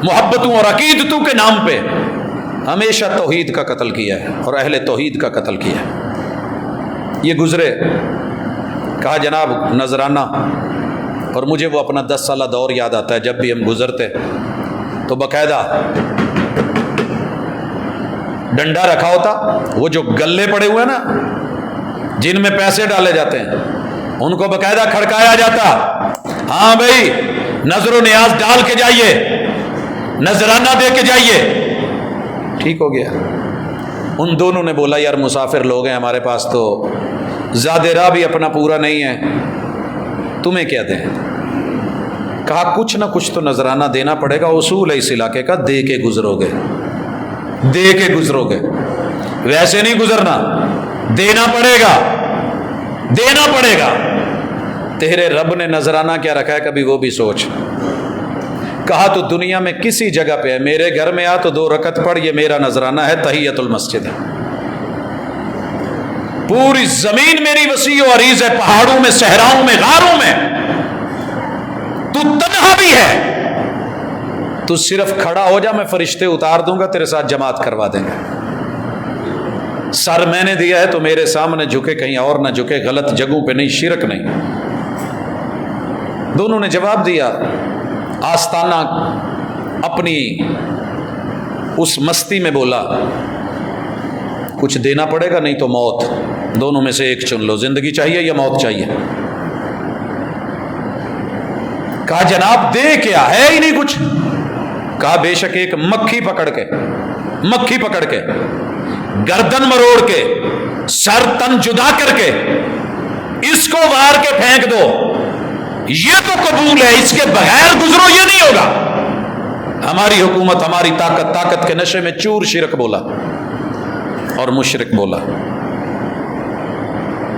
محبتوں اور عقیدتوں کے نام پہ ہمیشہ توحید کا قتل کیا ہے اور اہل توحید کا قتل کیا ہے۔ یہ گزرے، کہا جناب نذرانہ، اور مجھے وہ اپنا 10 سالہ دور یاد آتا ہے، جب بھی ہم گزرتے تو باقاعدہ ڈنڈا رکھا ہوتا، وہ جو گلے پڑے ہوئے نا جن میں پیسے ڈالے جاتے ہیں ان کو باقاعدہ کھڑکایا جاتا، ہاں بھائی نظر و نیاز ڈال کے جائیے، نذرانہ دے کے جائیے۔ ٹھیک ہو گیا۔ ان دونوں نے بولا یار مسافر لوگ ہیں ہمارے پاس، تو زیادہ راہ بھی اپنا پورا نہیں ہے، تمہیں کیا دیں؟ کہا کچھ نہ کچھ تو نذرانہ دینا پڑے گا، اصول ہے اس علاقے کا، دے کے گزرو گے، دے کے گزرو گے، ویسے نہیں گزرنا، دینا پڑے گا، دینا پڑے گا۔ تیرے رب نے نذرانہ کیا رکھا ہے کبھی وہ بھی سوچ۔ کہا تو دنیا میں کسی جگہ پہ ہے، میرے گھر میں آ تو 2 رکعت پڑھ، یہ میرا نذرانہ ہے، تحیۃ المسجد ہے۔ پوری زمین میری وسیع و عریض ہے، پہاڑوں میں، صحراؤں میں، غاروں میں، تو تنہا بھی ہے، تو صرف کھڑا ہو جا، میں فرشتے اتار دوں گا، تیرے ساتھ جماعت کروا دیں گے۔ سر میں نے دیا ہے تو میرے سامنے جھکے، کہیں اور نہ جھکے، غلط جگہوں پہ نہیں، شرک نہیں۔ دونوں نے جواب دیا۔ آستانہ اپنی اس مستی میں بولا کچھ دینا پڑے گا، نہیں تو موت، دونوں میں سے ایک چن لو، زندگی چاہیے یا موت چاہیے؟ کہا جناب دے کیا ہے ہی نہیں کچھ۔ کہا بے شک ایک مکھی پکڑ کے گردن مروڑ کے سر تن جدا کر کے اس کو وار کے پھینک دو، یہ تو قبول ہے، اس کے بغیر گزرو یہ نہیں ہوگا۔ ہماری حکومت، ہماری طاقت کے نشے میں چور شرک بولا اور مشرک بولا۔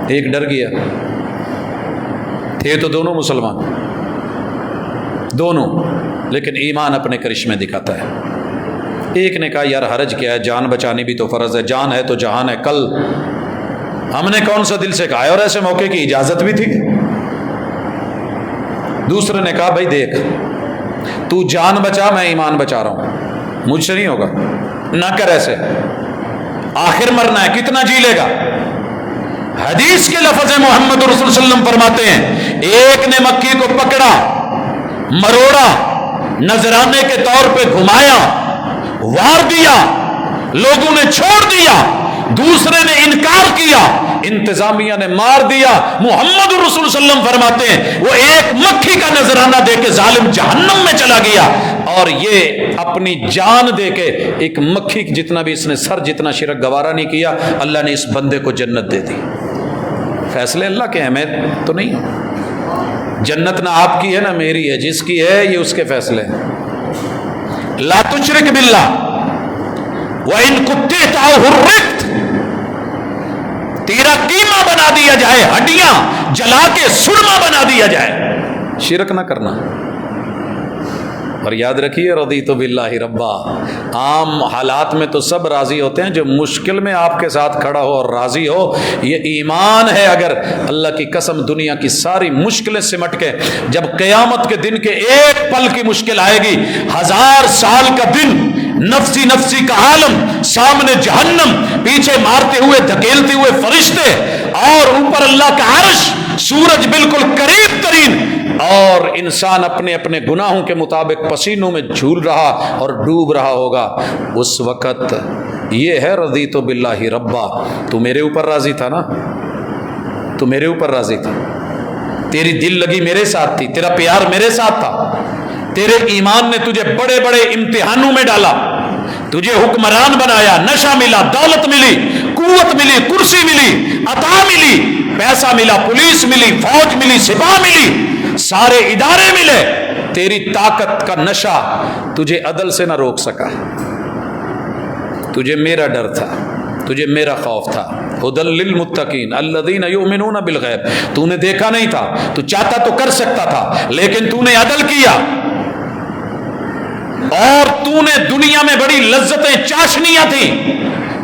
ایک ڈر گیا، تھے تو دونوں مسلمان، دونوں، لیکن ایمان اپنے کرشمے دکھاتا ہے۔ ایک نے کہا یار حرج کیا ہے، جان بچانی بھی تو فرض ہے، جان ہے تو جہان ہے، کل ہم نے کون سا دل سے کہا ہے، اور ایسے موقع کی اجازت بھی تھی۔ دوسرے نے کہا بھائی دیکھ، تو جان بچا، میں ایمان بچا رہا ہوں، مجھ سے نہیں ہوگا، نہ کر ایسے، آخر مرنا ہے، کتنا جی لے گا۔ حدیث کے لفظ ہے، محمد رسول صلی اللہ علیہ وسلم فرماتے ہیں ایک نے مکی کو پکڑا، مروڑا، نذرانے کے طور پہ گھمایا، وار دیا، لوگوں نے چھوڑ دیا، دوسرے نے انکار کیا، انتظامیہ نے مار دیا۔ محمد رسول صلی اللہ علیہ وسلم فرماتے ہیں وہ ایک مکھی کا نذرانہ دے کے ظالم جہنم میں چلا گیا، اور یہ اپنی جان دے کے ایک مکھی جتنا بھی اس نے سر جتنا شرک گوارا نہیں کیا، اللہ نے اس بندے کو جنت دے دی۔ فیصلے اللہ کے ہیں، میں تو نہیں ہوں، جنت نہ آپ کی ہے نہ میری ہے، جس کی ہے یہ اس کے فیصلے ہیں۔ لا تشرک باللہ وَإِن قُطِّعْتَ أَوْ حُرِّقْتَ، تیرا قیمہ بنا دیا جائے، ہڈیاں جلا کے سرما بنا دیا جائے، شرک نہ کرنا۔ اور یاد رکھیے رضیت باللہ ربا، عام حالات میں تو سب راضی ہوتے ہیں، جو مشکل میں آپ کے ساتھ کھڑا ہو اور راضی ہو یہ ایمان ہے۔ اگر اللہ کی قسم دنیا کی ساری مشکلیں سمٹ کے جب قیامت کے دن کے ایک پل کی مشکل آئے گی، 1000 سال کا دن، نفسی نفسی کا عالم، سامنے جہنم، پیچھے مارتے ہوئے دھکیلتے ہوئے فرشتے، اور اوپر اللہ کا عرش، سورج بالکل قریب ترین، اور انسان اپنے اپنے گناہوں کے مطابق پسینوں میں جھول رہا اور ڈوب رہا ہوگا، اس وقت یہ ہے رضیت باللہ ربا۔ تو میرے اوپر راضی تھا نا، تو میرے اوپر راضی تھا، تیری دل لگی میرے ساتھ تھی، تیرا پیار میرے ساتھ تھا، تیرے ایمان نے تجھے بڑے بڑے امتحانوں میں ڈالا، تجھے حکمران بنایا، نشہ ملا، دولت ملی، قوت ملی، کرسی ملی، عطا ملی، پیسہ ملا، پولیس ملی، فوج ملی، سپاہ ملی، سارے ادارے ملے، تیری طاقت کا نشہ تجھے عدل سے نہ روک سکا۔ تجھے میرا ڈر تھا، تجھے میرا خوف تھا۔ ہدی للمتقین الذین یؤمنون بالغیب، تو نے دیکھا نہیں تھا، تو چاہتا تو کر سکتا تھا، لیکن تو نے عدل کیا، اور تو نے دنیا میں بڑی لذتیں چاشنیاں تھیں،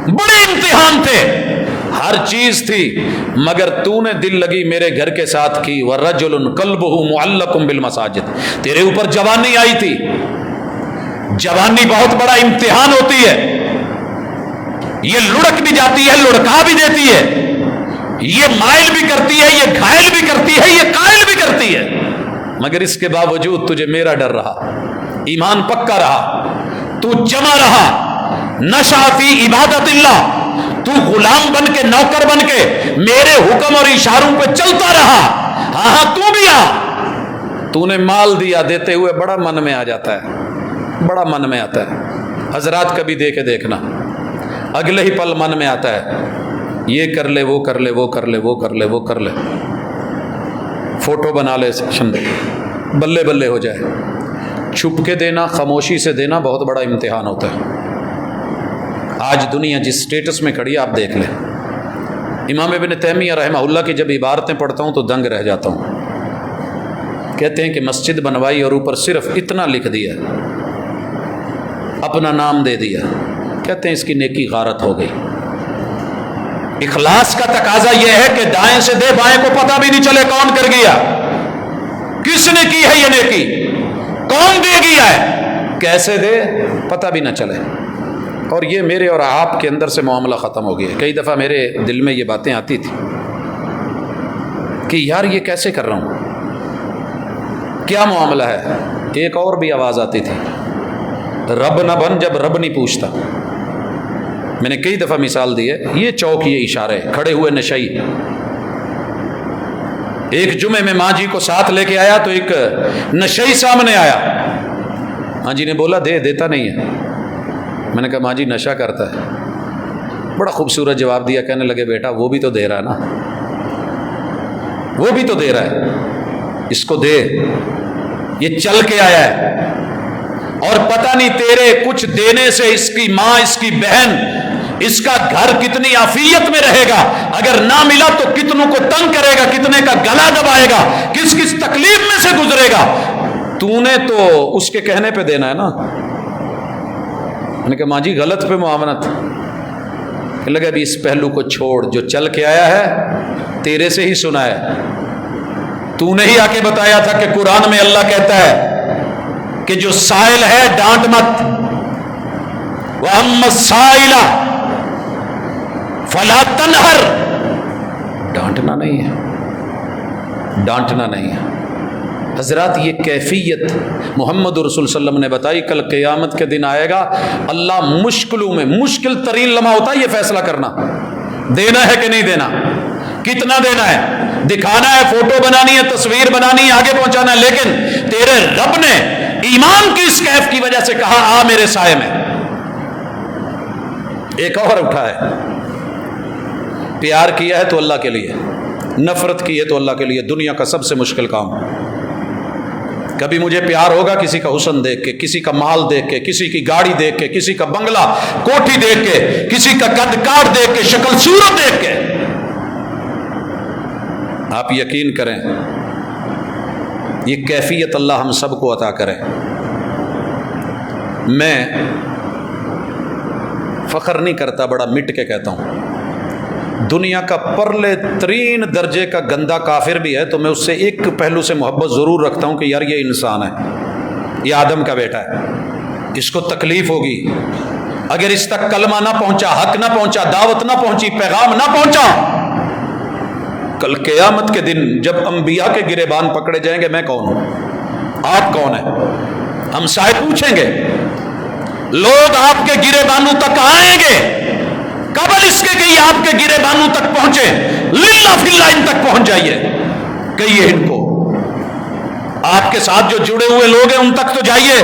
بڑے امتحان تھے، ہر چیز تھی، مگر تو نے دل لگی میرے گھر کے ساتھ کی۔ وَرَجُلٌ قَلْبُهُ مُعَلَّقٌ بِالْمَسَاجِدِ، تیرے اوپر جوانی آئی تھی، جوانی بہت بڑا امتحان ہوتی ہے، یہ لڑک بھی جاتی ہے، لڑکا بھی دیتی ہے، یہ مائل بھی کرتی ہے، یہ گھائل بھی کرتی ہے، یہ قائل بھی کرتی ہے، مگر اس کے باوجود تجھے میرا ڈر رہا، ایمان پکا رہا، تو جمع رہا، نشأ فی عبادت اللہ، تو غلام بن کے، نوکر بن کے میرے حکم اور اشاروں پہ چلتا رہا۔ ہاں تو بھی آ، تو نے مال دیا، دیتے ہوئے بڑا من میں آ جاتا ہے، بڑا من میں آتا ہے، حضرات کبھی دے کے دیکھنا، اگلے ہی پل من میں آتا ہے، یہ کر لے، وہ کر لے، وہ کر لے، وہ کر لے، وہ کر لے، فوٹو بنا لے، بلے بلے ہو جائے۔ چھپ کے دینا، خاموشی سے دینا بہت بڑا امتحان ہوتا ہے۔ آج دنیا جس سٹیٹس میں کھڑی ہے آپ دیکھ لیں۔ امام ابن تیمیہ رحمہ اللہ کی جب عبارتیں پڑھتا ہوں تو دنگ رہ جاتا ہوں۔ کہتے ہیں کہ مسجد بنوائی اور اوپر صرف اتنا لکھ دیا، اپنا نام دے دیا، کہتے ہیں اس کی نیکی غارت ہو گئی۔ اخلاص کا تقاضا یہ ہے کہ دائیں سے دے، بائیں کو پتہ بھی نہیں چلے کون کر گیا، کس نے کی ہے یہ نیکی، کون دے گیا ہے، کیسے دے، پتہ بھی نہ چلے۔ اور یہ میرے اور آپ کے اندر سے معاملہ ختم ہو گیا۔ کئی دفعہ میرے دل میں یہ باتیں آتی تھی کہ یار یہ کیسے کر رہا ہوں، کیا معاملہ ہے۔ ایک اور بھی آواز آتی تھی، رب نہ بن جب رب نہیں پوچھتا۔ میں نے کئی دفعہ مثال دی ہے، یہ چوک، یہ اشارے، کھڑے ہوئے نشئی، ایک جمعے میں ماں جی کو ساتھ لے کے آیا تو ایک نشئی سامنے آیا، ماں جی نے بولا دے، دیتا نہیں ہے۔ میں نے کہا ماں جی نشہ کرتا ہے۔ بڑا خوبصورت جواب دیا، کہنے لگے بیٹا وہ بھی تو دے رہا ہے نا، وہ بھی تو دے رہا ہے، اس کو دے، یہ چل کے آیا ہے، اور پتہ نہیں تیرے کچھ دینے سے اس کی ماں، اس کی بہن، اس کا گھر کتنی عافیت میں رہے گا، اگر نہ ملا تو کتنوں کو تنگ کرے گا، کتنے کا گلا دبائے گا، کس کس تکلیف میں سے گزرے گا، تو نے تو اس کے کہنے پہ دینا ہے نا۔ میں نے کہا ماں جی غلط پہ معاملت، کہ لگا ابھی اس پہلو کو چھوڑ، جو چل کے آیا ہے تیرے سے ہی سنا ہے، تو نے ہی آ کے بتایا تھا کہ قرآن میں اللہ کہتا ہے کہ جو سائل ہے ڈانٹ مت، وَأَمَّا السَّائِلَ فَلَا تَنْهَرْ، ڈانٹنا نہیں ہے، ڈانٹنا نہیں ہے۔ حضرات یہ کیفیت محمد رسول صلی اللہ علیہ وسلم نے بتائی، کل قیامت کے دن آئے گا، اللہ مشکلوں میں، مشکل ترین لمحہ ہوتا ہے یہ فیصلہ کرنا، دینا ہے کہ نہیں دینا، کتنا دینا ہے، دکھانا ہے، فوٹو بنانی ہے، تصویر بنانی ہے، آگے پہنچانا ہے، لیکن تیرے رب نے ایمان کی اس کیف کی وجہ سے کہا آ میرے سائے میں۔ ایک اور اٹھا ہے، پیار کیا ہے تو اللہ کے لیے، نفرت کی ہے تو اللہ کے لیے، دنیا کا سب سے مشکل کام۔ کبھی مجھے پیار ہوگا کسی کا حسن دیکھ کے، کسی کا مال دیکھ کے، کسی کی گاڑی دیکھ کے، کسی کا بنگلہ کوٹھی دیکھ کے، کسی کا قد کاٹ دیکھ کے، شکل صورت دیکھ کے۔ آپ یقین کریں یہ کیفیت اللہ ہم سب کو عطا کرے۔ میں فخر نہیں کرتا، بڑا مٹ کے کہتا ہوں، دنیا کا پرلے ترین درجے کا گندا کافر بھی ہے تو میں اس سے ایک پہلو سے محبت ضرور رکھتا ہوں کہ یار یہ انسان ہے، یہ آدم کا بیٹا ہے، اس کو تکلیف ہوگی، اگر اس تک کلمہ نہ پہنچا، حق نہ پہنچا، دعوت نہ پہنچی، پیغام نہ پہنچا، کل قیامت کے دن جب انبیاء کے گریبان پکڑے جائیں گے، میں کون ہوں، آپ کون ہیں، ہم سائے پوچھیں گے، لوگ آپ کے گریبانوں تک آئیں گے، قبل اس کے کہ یہ آپ کے گریبانوں تک پہنچے، للہ فی اللہ ان تک پہنچ جائیے، کہیے ان کو، آپ کے ساتھ جو جڑے ہوئے لوگ ہیں ان تک تو جائیے،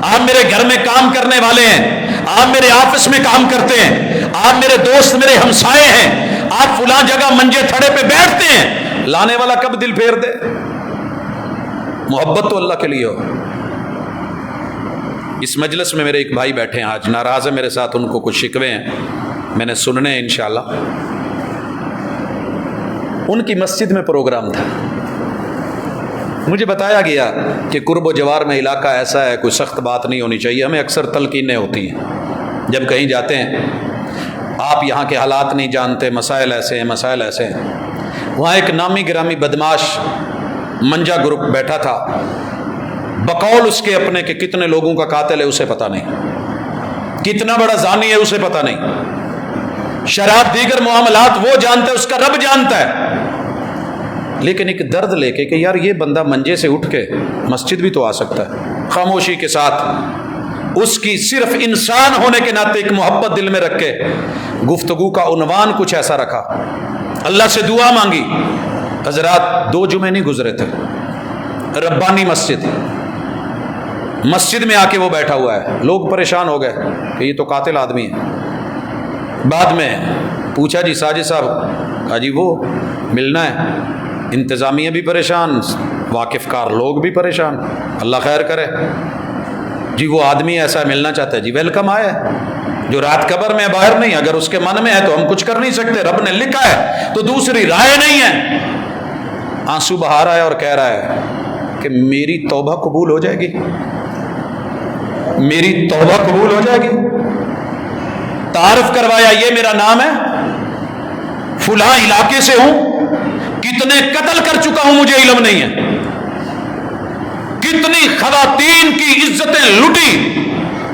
آپ میرے گھر میں کام کرنے والے ہیں، آپ میرے آفس میں کام کرتے ہیں، آپ میرے دوست، میرے ہمسائے ہیں، آپ فلاں جگہ منجے تھڑے پہ بیٹھتے ہیں، لانے والا کب دل پھیر دے؟ محبت تو اللہ کے لیے ہو۔ اس مجلس میں میرے ایک بھائی بیٹھے ہیں، آج ناراض ہے میرے ساتھ، ان کو کچھ شکوے ہیں، میں نے سننے ہیں انشاءاللہ۔ ان کی مسجد میں پروگرام تھا، مجھے بتایا گیا کہ قرب و جوار میں علاقہ ایسا ہے، کوئی سخت بات نہیں ہونی چاہیے، ہمیں اکثر تلقینیں ہوتی ہیں جب کہیں جاتے ہیں، آپ یہاں کے حالات نہیں جانتے، مسائل ایسے ہیں، مسائل ایسے ہیں۔ وہاں ایک نامی گرامی بدماش منجا گروپ بیٹھا تھا، بقول اس کے اپنے کہ کتنے لوگوں کا قاتل ہے اسے پتہ نہیں، کتنا بڑا زانی ہے اسے پتہ نہیں، شراب دیگر معاملات وہ جانتا ہے، اس کا رب جانتا ہے، لیکن ایک درد لے کے کہ یار یہ بندہ منجے سے اٹھ کے مسجد بھی تو آ سکتا ہے، خاموشی کے ساتھ اس کی صرف انسان ہونے کے ناطے ایک محبت دل میں رکھ کے گفتگو کا عنوان کچھ ایسا رکھا، اللہ سے دعا مانگی۔ حضرات 2 جمعے نہیں گزرے تھے، ربانی مسجد میں آ کے وہ بیٹھا ہوا ہے، لوگ پریشان ہو گئے کہ یہ تو قاتل آدمی ہے۔ بعد میں پوچھا جی ساجد صاحب، کہا جی وہ ملنا ہے، انتظامیہ بھی پریشان، واقف کار لوگ بھی پریشان، اللہ خیر کرے، جی وہ آدمی ایسا ملنا چاہتا ہے، جی ویلکم آئے، جو رات قبر میں باہر نہیں، اگر اس کے من میں ہے تو ہم کچھ کر نہیں سکتے، رب نے لکھا ہے تو دوسری رائے نہیں ہے۔ آنسو بہا رہا ہے اور کہہ رہا ہے کہ میری توبہ قبول ہو جائے گی، میری توبہ قبول ہو جائے گی۔ تعارف کروایا، یہ میرا نام ہے، فلاں علاقے سے ہوں، کتنے قتل کر چکا ہوں مجھے علم نہیں ہے، کتنی خواتین کی عزتیں لٹی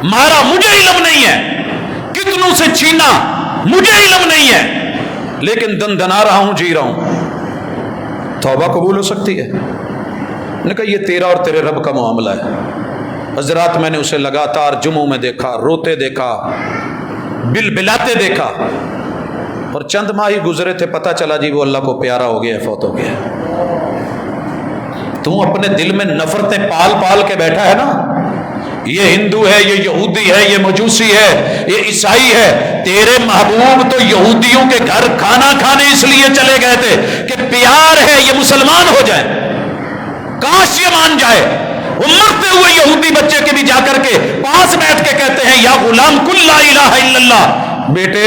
مارا مجھے علم نہیں ہے، کتنوں سے چھینا مجھے علم نہیں ہے، لیکن دن دنا رہا ہوں، جی رہا ہوں، توبہ قبول ہو سکتی ہے؟ نے کہا یہ تیرا اور تیرے رب کا معاملہ ہے۔ حضرات میں نے اسے لگاتار جمعوں میں دیکھا، روتے دیکھا، بلاتے دیکھا، اور چند ماہ ہی گزرے تھے، پتہ چلا جی وہ اللہ کو پیارا ہو گیا، فوت ہو گیا۔ تم اپنے دل میں نفرتیں پال پال کے بیٹھا ہے نا، یہ ہندو ہے، یہ یہودی ہے، یہ مجوسی ہے، یہ عیسائی ہے، تیرے محبوب تو یہودیوں کے گھر کھانا کھانے اس لیے چلے گئے تھے کہ پیار ہے یہ مسلمان ہو جائے، کاش یہ مان جائے۔ وہ مرتے ہوئے یہودی بچے کے بھی جا کر کے پاس بیٹھ کے کہتے ہیں یا غلام کل لا الہ الا اللہ، بیٹے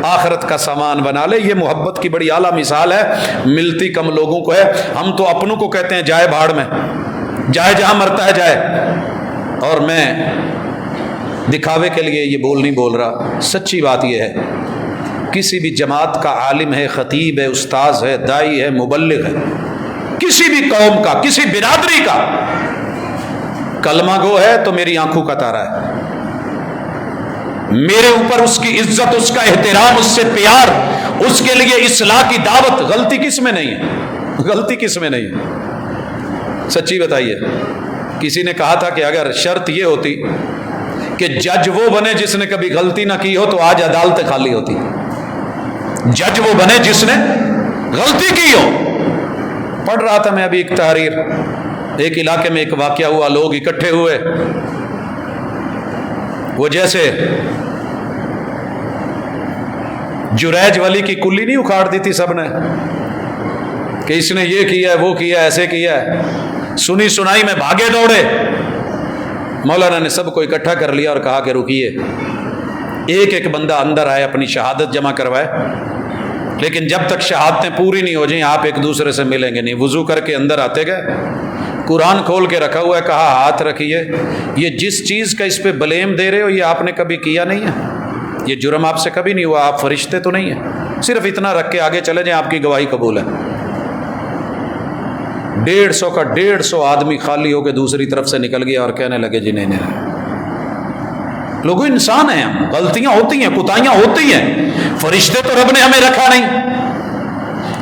آخرت کا سامان بنا لے۔ یہ محبت کی بڑی اعلیٰ مثال ہے، ملتی کم لوگوں کو ہے، ہم تو اپنوں کو کہتے ہیں جائے بھاڑ میں، جائے جہاں مرتا ہے جائے۔ اور میں دکھاوے کے لیے یہ نہیں بول رہا، سچی بات یہ ہے، کسی بھی جماعت کا عالم ہے، خطیب ہے، استاذ ہے، دائی ہے، مبلغ ہے، کسی بھی قوم کا، کسی برادری کا کلمہ گو ہے تو میری آنکھوں کا تارا ہے، میرے اوپر اس کی عزت، اس کا احترام، اس سے پیار، اس کے لیے اصلاح کی دعوت۔ غلطی کس میں نہیں ہے؟ غلطی کس میں نہیں ہے؟ سچی بتائیے۔ کسی نے کہا تھا کہ اگر شرط یہ ہوتی کہ جج وہ بنے جس نے کبھی غلطی نہ کی ہو تو آج عدالتیں خالی ہوتی، جج وہ بنے جس نے غلطی کی ہو۔ پڑھ رہا تھا میں ابھی ایک تحریر، ایک علاقے میں ایک واقعہ ہوا، لوگ اکٹھے ہوئے، وہ جیسے جریج ولی کی کلی نہیں اکھاڑ دی تھی سب نے کہ اس نے یہ کیا ہے، وہ کیا ہے، ایسے کیا ہے، سنی سنائی میں بھاگے دوڑے۔ مولانا نے سب کو اکٹھا کر لیا اور کہا کہ رکیے، ایک ایک بندہ اندر آئے، اپنی شہادت جمع کروائے، لیکن جب تک شہادتیں پوری نہیں ہو جائیں آپ ایک دوسرے سے ملیں گے نہیں۔ وضو کر کے اندر آتے گئے، قرآن کھول کے رکھا ہوا ہے، کہا ہاتھ رکھیے، یہ جس چیز کا اس پہ بلیم دے رہے ہو یہ آپ نے کبھی کیا نہیں ہے، یہ جرم آپ سے کبھی نہیں ہوا، آپ فرشتے تو نہیں ہیں، صرف اتنا رکھ کے آگے چلے جائیں، آپ کی گواہی قبول ہے۔ 150 کا 150 آدمی خالی ہو کے دوسری طرف سے نکل گیا اور کہنے لگے جی نہیں نہیں، لوگوں انسان ہیں، غلطیاں ہوتی ہیں، کوتاہیاں ہوتی ہیں، فرشتے تو رب نے ہمیں رکھا نہیں،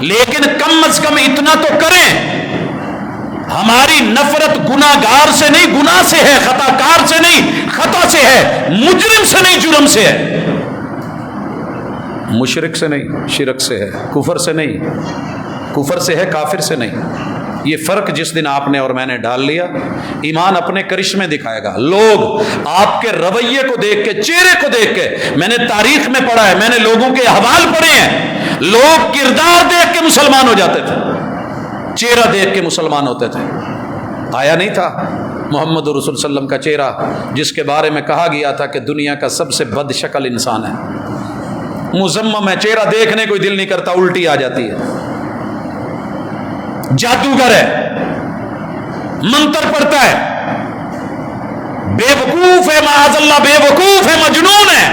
لیکن کم از کم اتنا تو کریں، ہماری نفرت گناہگار سے نہیں، گناہ سے ہے، خطا کار سے نہیں، خطا سے ہے، مجرم سے نہیں، جرم سے ہے، مشرک سے نہیں، شرک سے ہے، کفر سے نہیں، کفر سے ہے، کافر سے نہیں۔ یہ فرق جس دن آپ نے اور میں نے ڈال لیا، ایمان اپنے کرشمے دکھائے گا۔ لوگ آپ کے رویے کو دیکھ کے، چہرے کو دیکھ کے، میں نے تاریخ میں پڑھا ہے، میں نے لوگوں کے احوال پڑھے ہیں، لوگ کردار دیکھ کے مسلمان ہو جاتے تھے، چہرہ دیکھ کے مسلمان ہوتے تھے۔ آیا نہیں تھا محمد رسول صلی اللہ علیہ وسلم کا چہرہ، جس کے بارے میں کہا گیا تھا کہ دنیا کا سب سے بد شکل انسان ہے، مذمم ہے، چہرہ دیکھنے کوئی دل نہیں کرتا، الٹی آ جاتی ہے، جادوگر ہے، منتر پڑتا ہے، بے وقوف ہے، معاذ اللہ بے وقوف ہے، مجنون ہے۔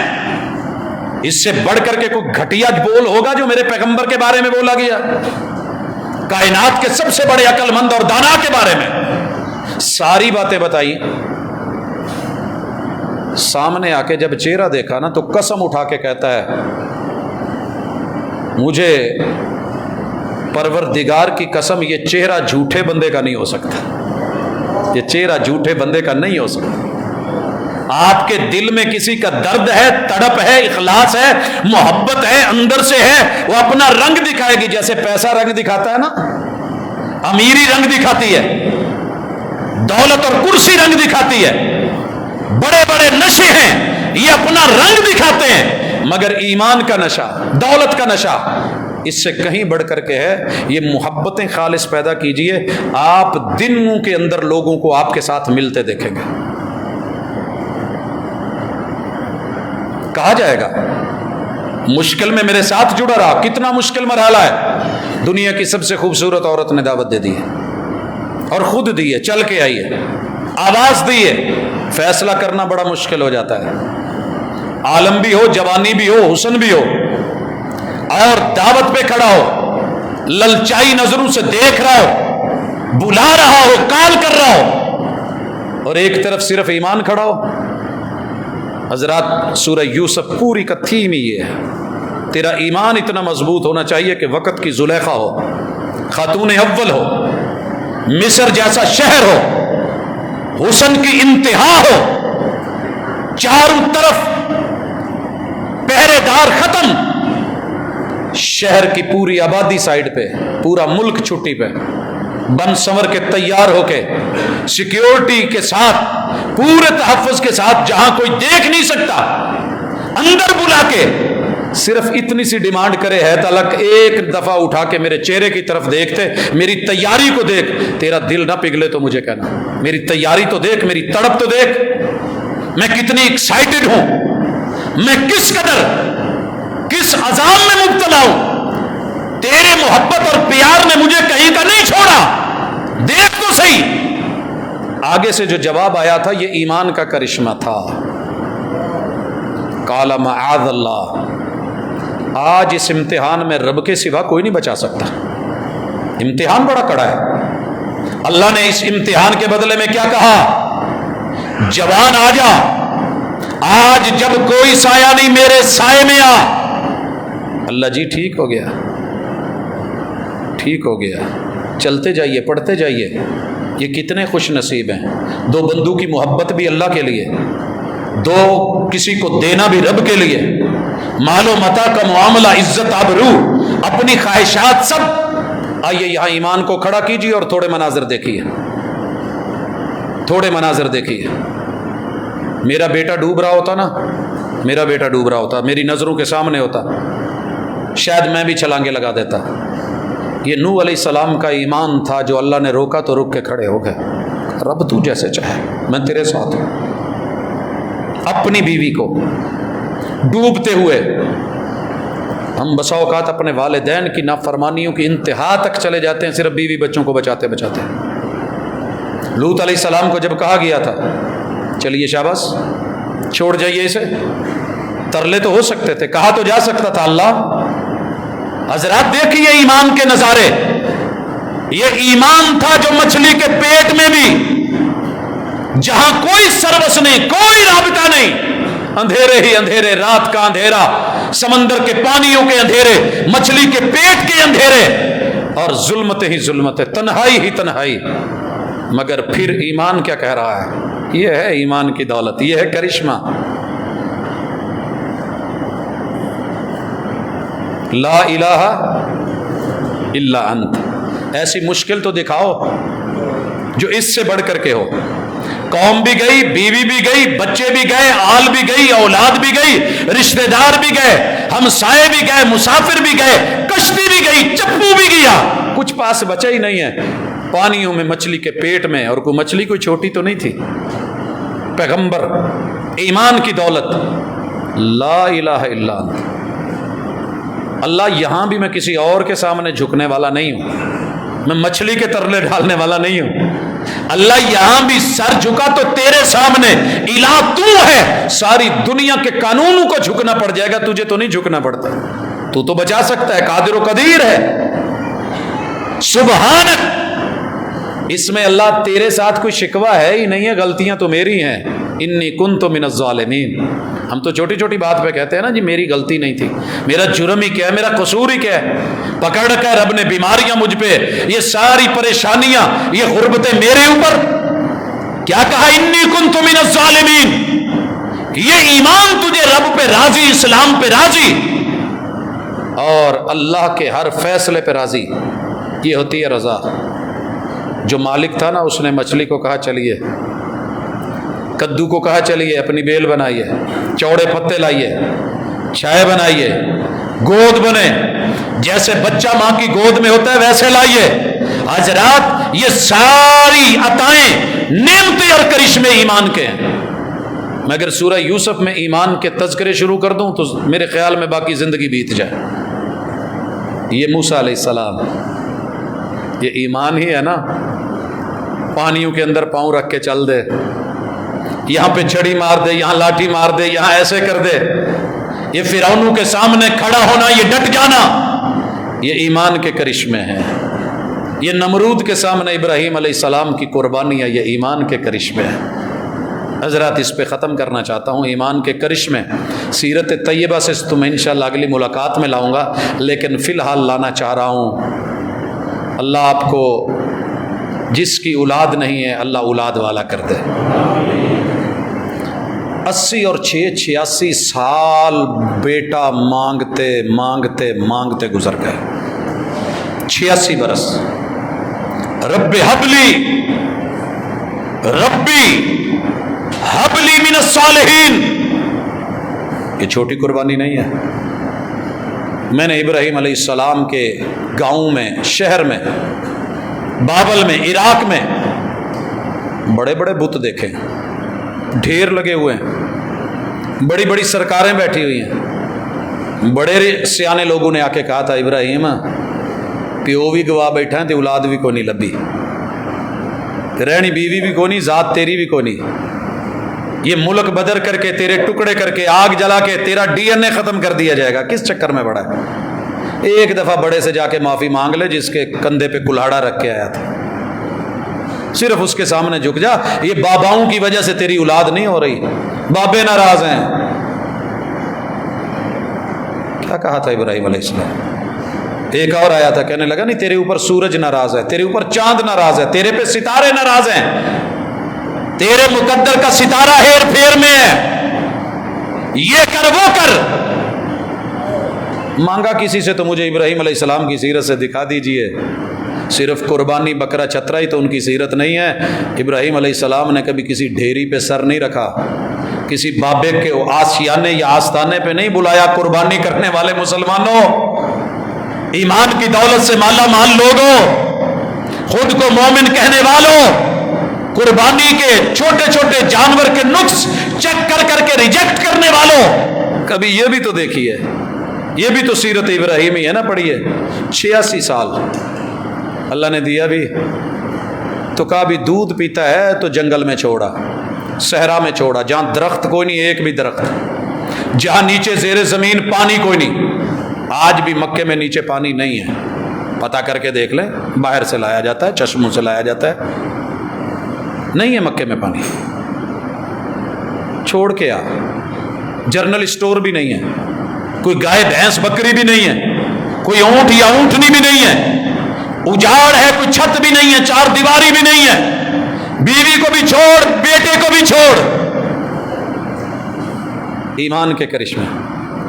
اس سے بڑھ کر کے کوئی گھٹیا بول ہوگا جو میرے پیغمبر کے بارے میں بولا گیا، کائنات کے سب سے بڑے عقل مند اور دانا کے بارے میں ساری باتیں بتائی، سامنے آ کے جب چہرہ دیکھا نا تو قسم اٹھا کے کہتا ہے مجھے پروردگار کی قسم یہ چہرہ جھوٹے بندے کا نہیں ہو سکتا، یہ چہرہ جھوٹے بندے کا نہیں ہو سکتا۔ آپ کے دل میں کسی کا درد ہے، تڑپ ہے، اخلاص ہے، محبت ہے، اندر سے ہے، وہ اپنا رنگ دکھائے گی، جیسے پیسہ رنگ دکھاتا ہے نا، امیری رنگ دکھاتی ہے، دولت اور کرسی رنگ دکھاتی ہے، بڑے بڑے نشے ہیں یہ اپنا رنگ دکھاتے ہیں، مگر ایمان کا نشہ، دولت کا نشہ اس سے کہیں بڑھ کر کے ہے۔ یہ محبتیں خالص پیدا کیجئے، آپ دنوں کے اندر لوگوں کو آپ کے ساتھ ملتے دیکھیں گے۔ کہا جائے گا مشکل میں میرے ساتھ جڑا رہا، کتنا مشکل مرحلہ ہے، دنیا کی سب سے خوبصورت عورت نے دعوت دے دی ہے اور خود دی ہے، چل کے آئی ہے، آواز دی ہے، فیصلہ کرنا بڑا مشکل ہو جاتا ہے، عالم بھی ہو، جوانی بھی ہو، حسن بھی ہو، اور دعوت پہ کھڑا ہو، للچائی نظروں سے دیکھ رہا ہو، بلا رہا ہو، کال کر رہا ہو، اور ایک طرف صرف ایمان کھڑا ہو۔ حضرات سورہ یوسف پوری کا تھیم ہی یہ ہے، تیرا ایمان اتنا مضبوط ہونا چاہیے کہ وقت کی زلیخا ہو، خاتون اول ہو، مصر جیسا شہر ہو، حسن کی انتہا ہو، چاروں طرف پہرے دار ختم، شہر کی پوری آبادی سائڈ پہ، پورا ملک چھٹی پہ، بن سنور کے تیار ہو کے، سیکیورٹی کے ساتھ، پورے تحفظ کے ساتھ، جہاں کوئی دیکھ نہیں سکتا، اندر بلا کے صرف اتنی سی ڈیمانڈ کرے ہے تلک ایک دفعہ اٹھا کے میرے چہرے کی طرف دیکھتے، میری تیاری کو دیکھ، تیرا دل نہ پگھلے تو مجھے کہنا، میری تیاری تو دیکھ، میری تڑپ تو دیکھ، میں کتنی ایکسائٹڈ ہوں، میں کس قدر کس عذاب میں مبتلا ہوں، تیرے محبت اور پیار نے مجھے کہیں کا نہیں چھوڑا، دیکھ تو صحیح۔ آگے سے جو جواب آیا تھا یہ ایمان کا کرشمہ تھا، قال معاذ اللہ، آج اس امتحان میں رب کے سوا کوئی نہیں بچا سکتا، امتحان بڑا کڑا ہے۔ اللہ نے اس امتحان کے بدلے میں کیا کہا؟ جوان آ جا، آج جب کوئی سایہ نہیں میرے سائے میں آ۔ اللہ جی ٹھیک ہو گیا، ٹھیک ہو گیا، چلتے جائیے، پڑھتے جائیے، یہ کتنے خوش نصیب ہیں، دو بندوں کی محبت بھی اللہ کے لیے، دو کسی کو دینا بھی رب کے لیے، مال و متاع کا معاملہ، عزت آبرو، اپنی خواہشات سب۔ آئیے یہاں ایمان کو کھڑا کیجیے اور تھوڑے مناظر دیکھیے، تھوڑے مناظر دیکھیے۔ میرا بیٹا ڈوب رہا ہوتا نا، میرا بیٹا ڈوب رہا ہوتا، میری نظروں کے سامنے ہوتا، شاید میں بھی چھلانگے لگا دیتا۔ یہ نوح علیہ السلام کا ایمان تھا جو اللہ نے روکا تو رک کے کھڑے ہو گئے، رب تو جیسے چاہے میں تیرے ساتھ ہوں۔ اپنی بیوی کو ڈوبتے ہوئے، ہم بسا اوقات اپنے والدین کی نافرمانیوں کی انتہا تک چلے جاتے ہیں صرف بیوی بچوں کو بچاتے بچاتے، لوط علیہ السلام کو جب کہا گیا تھا چلیے شاباش چھوڑ جائیے اسے، ترلے تو ہو سکتے تھے، کہا تو جا سکتا تھا اللہ۔ حضرات دیکھیے ایمان کے نظارے، یہ ایمان تھا جو مچھلی کے پیٹ میں بھی، جہاں کوئی سروس نہیں، کوئی رابطہ نہیں، اندھیرے ہی اندھیرے، رات کا اندھیرا، سمندر کے پانیوں کے اندھیرے، مچھلی کے پیٹ کے اندھیرے، اور ظلمت ہی ظلمت ہے، تنہائی ہی تنہائی، مگر پھر ایمان کیا کہہ رہا ہے؟ یہ ہے ایمان کی دولت، یہ ہے کرشمہ۔ لا الہ الا انت، ایسی مشکل تو دکھاؤ جو اس سے بڑھ کر کے ہو۔ قوم بھی گئی، بیوی بھی گئی، بچے بھی گئے، آل بھی گئی، اولاد بھی گئی، رشتہ دار بھی گئے، ہمسائے بھی گئے، مسافر بھی گئے، کشتی بھی گئی، چپو بھی گیا، کچھ پاس بچا ہی نہیں ہے، پانیوں میں مچھلی کے پیٹ میں، اور کوئی مچھلی کوئی چھوٹی تو نہیں تھی۔ پیغمبر، ایمان کی دولت، لا الہ الا انت۔ اللہ یہاں بھی میں کسی اور کے سامنے جھکنے والا نہیں ہوں، میں مچھلی کے ترلے ڈالنے والا نہیں ہوں۔ اللہ یہاں بھی سر جھکا تو تیرے سامنے، الہ تو ہے، ساری دنیا کے قانونوں کو جھکنا پڑ جائے گا، تجھے تو نہیں جھکنا پڑتا، تو بچا سکتا ہے، قادر و قدیر ہے، سبحانک۔ اس میں اللہ تیرے ساتھ کوئی شکوہ ہے ہی نہیں ہے، غلطیاں تو میری ہیں، انی کنت من الظالمین۔ ہم تو چھوٹی چھوٹی بات پہ کہتے ہیں نا جی میری غلطی نہیں تھی، میرا جرم ہی کیا ہے، میرا قصور ہی کیا ہے، پکڑ رکھا ہے رب نے بیماریاں مجھ پہ، یہ ساری پریشانیاں، یہ غربتیں میرے اوپر۔ کیا کہا؟ انی کنت من الظالمین۔ یہ ایمان تجھے رب پہ راضی، اسلام پہ راضی، اور اللہ کے ہر فیصلے پہ راضی، یہ ہوتی ہے رضا۔ جو مالک تھا نا، اس نے مچھلی کو کہا چلیے، کدو کو کہا چلیے اپنی بیل بنائیے، چوڑے پتے لائیے، چائے بنائیے، گود بنے، جیسے بچہ ماں کی گود میں ہوتا ہے ویسے لائیے۔ حضرات یہ ساری عطائیں، نعمتیں اور کرشمے ایمان کے ہیں۔ میں اگر سورہ یوسف میں ایمان کے تذکرے شروع کر دوں تو میرے خیال میں باقی زندگی بیت جائے۔ یہ موسیٰ علیہ السلام، یہ ایمان ہی ہے نا، پانیوں کے اندر پاؤں رکھ کے چل دے، یہاں پہ چھڑی مار دے، یہاں لاٹھی مار دے، یہاں ایسے کر دے، یہ فرعونوں کے سامنے کھڑا ہونا، یہ ڈٹ جانا، یہ ایمان کے کرشمے ہیں۔ یہ نمرود کے سامنے ابراہیم علیہ السلام کی قربانی ہے، یہ ایمان کے کرشمے ہیں۔ حضرات اس پہ ختم کرنا چاہتا ہوں، ایمان کے کرشمے سیرت طیبہ سے تمہیں انشاءاللہ اگلی ملاقات میں لاؤں گا، لیکن فی الحال لانا چاہ رہا ہوں۔ اللہ آپ کو جس کی اولاد نہیں ہے اللہ اولاد والا کر دے۔ 80 اور 86 سال بیٹا مانگتے مانگتے مانگتے گزر گئے، 86 برس۔ رب حبلی، ربی حبلی من الصالحین، یہ چھوٹی قربانی نہیں ہے۔ میں نے ابراہیم علیہ السلام کے گاؤں میں، شہر میں، بابل میں، عراق میں بڑے بڑے بت دیکھے، ڈھیر لگے ہوئے ہیں، بڑی بڑی سرکاریں بیٹھی ہوئی ہیں۔ بڑے سیانے لوگوں نے آ کے کہا تھا ابراہیم پیو بھی گواہ بیٹھا ہے تے اولاد بھی کو نہیں لبھی، رہنی بیوی بھی کو نہیں، ذات تیری بھی کو نہیں، یہ ملک بدر کر کے، تیرے ٹکڑے کر کے، آگ جلا کے تیرا ڈی این اے ختم کر دیا جائے گا، کس چکر میں بڑا ہے؟ ایک دفعہ بڑے سے جا کے معافی مانگ لے جس کے کندھے پہ کلاڑا رکھ کے آیا تھا، صرف اس کے سامنے جھک جا، یہ باباؤں کی وجہ سے تیری اولاد نہیں ہو رہی، بابے ناراض ہیں۔ کیا کہا تھا ابراہیم علیہ السلام؟ ایک اور آیا تھا، کہنے لگا نہیں تیرے اوپر سورج ناراض ہے، تیرے اوپر چاند ناراض ہے، تیرے پہ ستارے ناراض ہیں، تیرے مقدر کا ستارہ ہیر پھیر میں ہے، یہ کر وہ کر۔ مانگا کسی سے تو مجھے ابراہیم علیہ السلام کی سیرت سے دکھا دیجئے، صرف قربانی بکرا چترا ہی تو ان کی سیرت نہیں ہے۔ ابراہیم علیہ السلام نے کبھی کسی ڈھیری پہ سر نہیں رکھا، کسی بابے کے آشیانے یا آستانے پہ نہیں بلایا۔ قربانی کرنے والے مسلمانوں، ایمان کی دولت سے مالا مال لوگوں، خود کو مومن کہنے والوں، قربانی کے چھوٹے چھوٹے جانور کے نقص چیک کر کر کے ریجیکٹ کرنے والوں، کبھی یہ بھی تو دیکھیے، یہ بھی تو سیرت ابراہیمی ہے نا، پڑھیے 86 سال اللہ نے دیا بھی تو کہا بھی دودھ پیتا ہے تو جنگل میں چھوڑا، صحرا میں چھوڑا، جہاں درخت کوئی نہیں، ایک بھی درخت، جہاں نیچے زیر زمین پانی کوئی نہیں۔ آج بھی مکے میں نیچے پانی نہیں ہے، پتہ کر کے دیکھ لیں، باہر سے لایا جاتا ہے، چشموں سے لایا جاتا ہے، نہیں ہے مکے میں پانی۔ چھوڑ کے آ، جنرل اسٹور بھی نہیں ہے، کوئی گائے بھینس بکری بھی نہیں ہے، کوئی اونٹ یا اونٹنی بھی نہیں ہے، اجاڑ ہے، کوئی چھت بھی نہیں ہے، چار دیواری بھی نہیں ہے، بیوی کو بھی چھوڑ، بیٹے کو بھی چھوڑ، ایمان کے کرشمے۔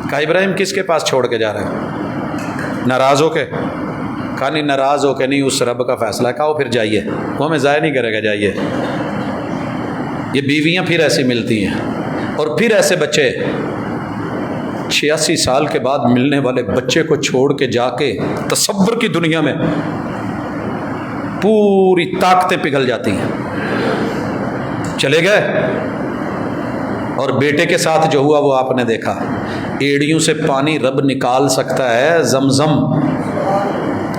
کہا ابراہیم کس کے پاس چھوڑ کے جا رہے ہیں؟ ناراض ہو کے؟ کہا نہیں، ناراض ہو کے نہیں، اس رب کا فیصلہ ہے۔ کہا پھر جائیے، وہ ہمیں ضائع نہیں کرے گا، جائیے۔ یہ بیویاں پھر ایسی ملتی ہیں، اور پھر ایسے بچے 86 سال کے بعد ملنے والے بچے کو چھوڑ کے جا کے تصور کی دنیا میں پوری طاقتیں پگھل جاتی ہیں۔ چلے گئے، اور بیٹے کے ساتھ جو ہوا وہ آپ نے دیکھا، ایڑیوں سے پانی رب نکال سکتا ہے، زمزم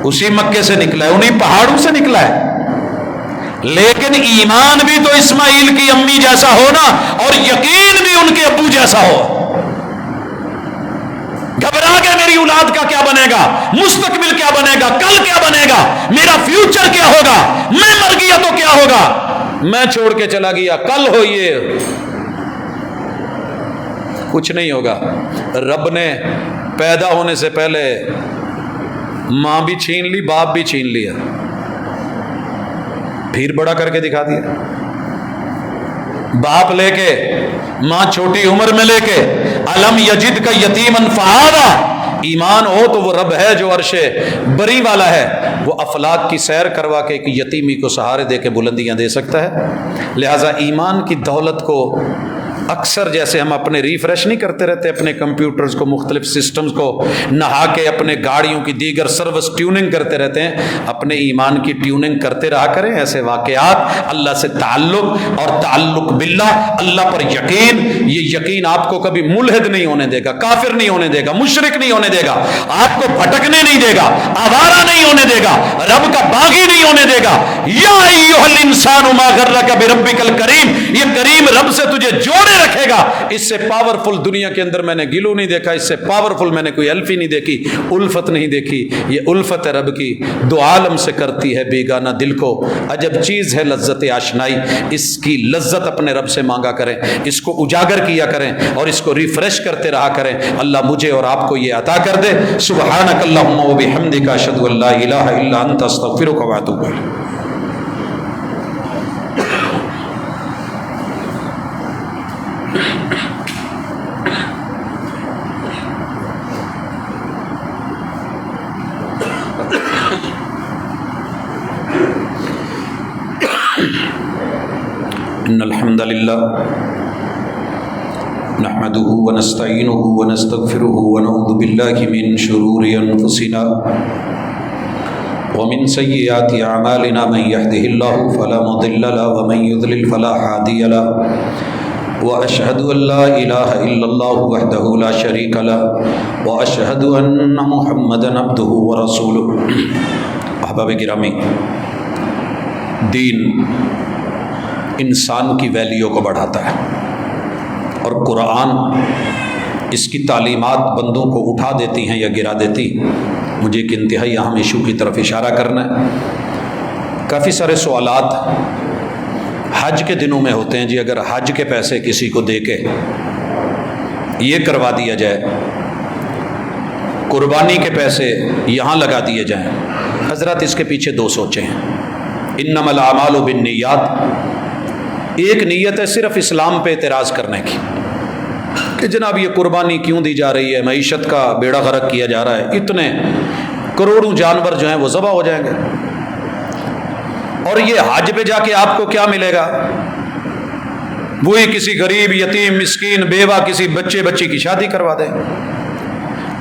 اسی مکے سے نکلا ہے، انہیں پہاڑوں سے نکلا ہے، لیکن ایمان بھی تو اسماعیل کی امی جیسا ہو نا، اور یقین بھی ان کے ابو جیسا ہو۔ گھبرا کے میری اولاد کا کیا بنے گا، مستقبل کیا بنے گا، کل کیا بنے گا، میرا فیوچر کیا ہوگا، میں مر گیا تو کیا ہوگا، میں چھوڑ کے چلا گیا، کل ہو یہ کچھ نہیں ہوگا۔ رب نے پیدا ہونے سے پہلے ماں بھی چھین لی، باپ بھی چھین لیا، پھر بڑا کر کے دکھا دیا۔ باپ لے کے، ماں چھوٹی عمر میں لے کے، الم یجد کا یتیمن فہادا، ایمان ہو تو وہ رب ہے جو عرش بری والا ہے، وہ افلاک کی سیر کروا کے ایک یتیمی کو سہارے دے کے بلندیاں دے سکتا ہے۔ لہٰذا ایمان کی دولت کو اکثر جیسے ہم اپنے ریفریش نہیں کرتے رہتے اپنے کمپیوٹرز کو، مختلف سسٹمز کو، نہا کے اپنے گاڑیوں کی دیگر سروس ٹیوننگ کرتے رہتے ہیں، اپنے ایمان کی ٹیوننگ کرتے رہا کریں۔ ایسے واقعات، اللہ سے تعلق اور تعلق باللہ، اللہ پر یقین، یہ یقین آپ کو کبھی ملحد نہیں ہونے دے گا، کافر نہیں ہونے دے گا، مشرک نہیں ہونے دے گا، آپ کو بھٹکنے نہیں دے گا، آوارہ نہیں ہونے دے گا، رب کا باغی نہیں ہونے دے گا۔ یا ایھا الانسان ما غرک بربک الکریم، یہ کریم رب سے تجھے جوڑے رکھے گا۔ اس سے پاورفل دنیا کے اندر میں نے گلو نہیں دیکھا، اس سے پاورفل میں نے کوئی الفی نہیں دیکھی، الفت نہیں دیکھی۔ یہ الفت ہے رب کی، دو عالم سے کرتی ہے بیگانہ دل کو، عجب چیز ہے لذت آشنائی۔ اس کی لذت اپنے رب سے مانگا کریں، اس کو اجاگر کیا کریں، اور اس کو ریفریش کرتے رہا کریں۔ اللہ مجھے اور آپ کو یہ عطا کر دے۔ سبحانک اللہم و بحمدک، اشہد ان لا الہ الا انت، استغفرک و اتوب الیک۔ ان الحمد للہ نحمده ونستعینه ونستغفره ونعوذ باللہ من شرور انفسنا ومن سیئات اعمالنا، من يهده اللہ فلا مضل له ومن يضلل فلا هادی له، واشهد ان لا الہ الا اللہ وحدہ لا شریک له، واشهد ان محمدا عبدہ ورسولہ۔ احباب گرامی، دین انسان کی ویلیو کو بڑھاتا ہے، اور قرآن اس کی تعلیمات بندوں کو اٹھا دیتی ہیں یا گرا دیتی۔ مجھے ایک انتہائی اہم ایشو کی طرف اشارہ کرنا ہے۔ کافی سارے سوالات حج کے دنوں میں ہوتے ہیں، جی اگر حج کے پیسے کسی کو دے کے یہ کروا دیا جائے، قربانی کے پیسے یہاں لگا دیے جائیں، حضرات اس کے پیچھے دو سوچیں ہیں۔ انما الاعمال بالنیات، ایک نیت ہے صرف اسلام پہ اعتراض کرنے کی کہ جناب یہ قربانی کیوں دی جا رہی ہے، معیشت کا بیڑا غرق کیا جا رہا ہے، اتنے کروڑوں جانور جو ہیں وہ ذبح ہو جائیں گے، اور یہ حج پہ جا کے آپ کو کیا ملے گا؟ وہی کسی غریب، یتیم، مسکین، بیوہ کسی بچے بچی کی شادی کروا دیں۔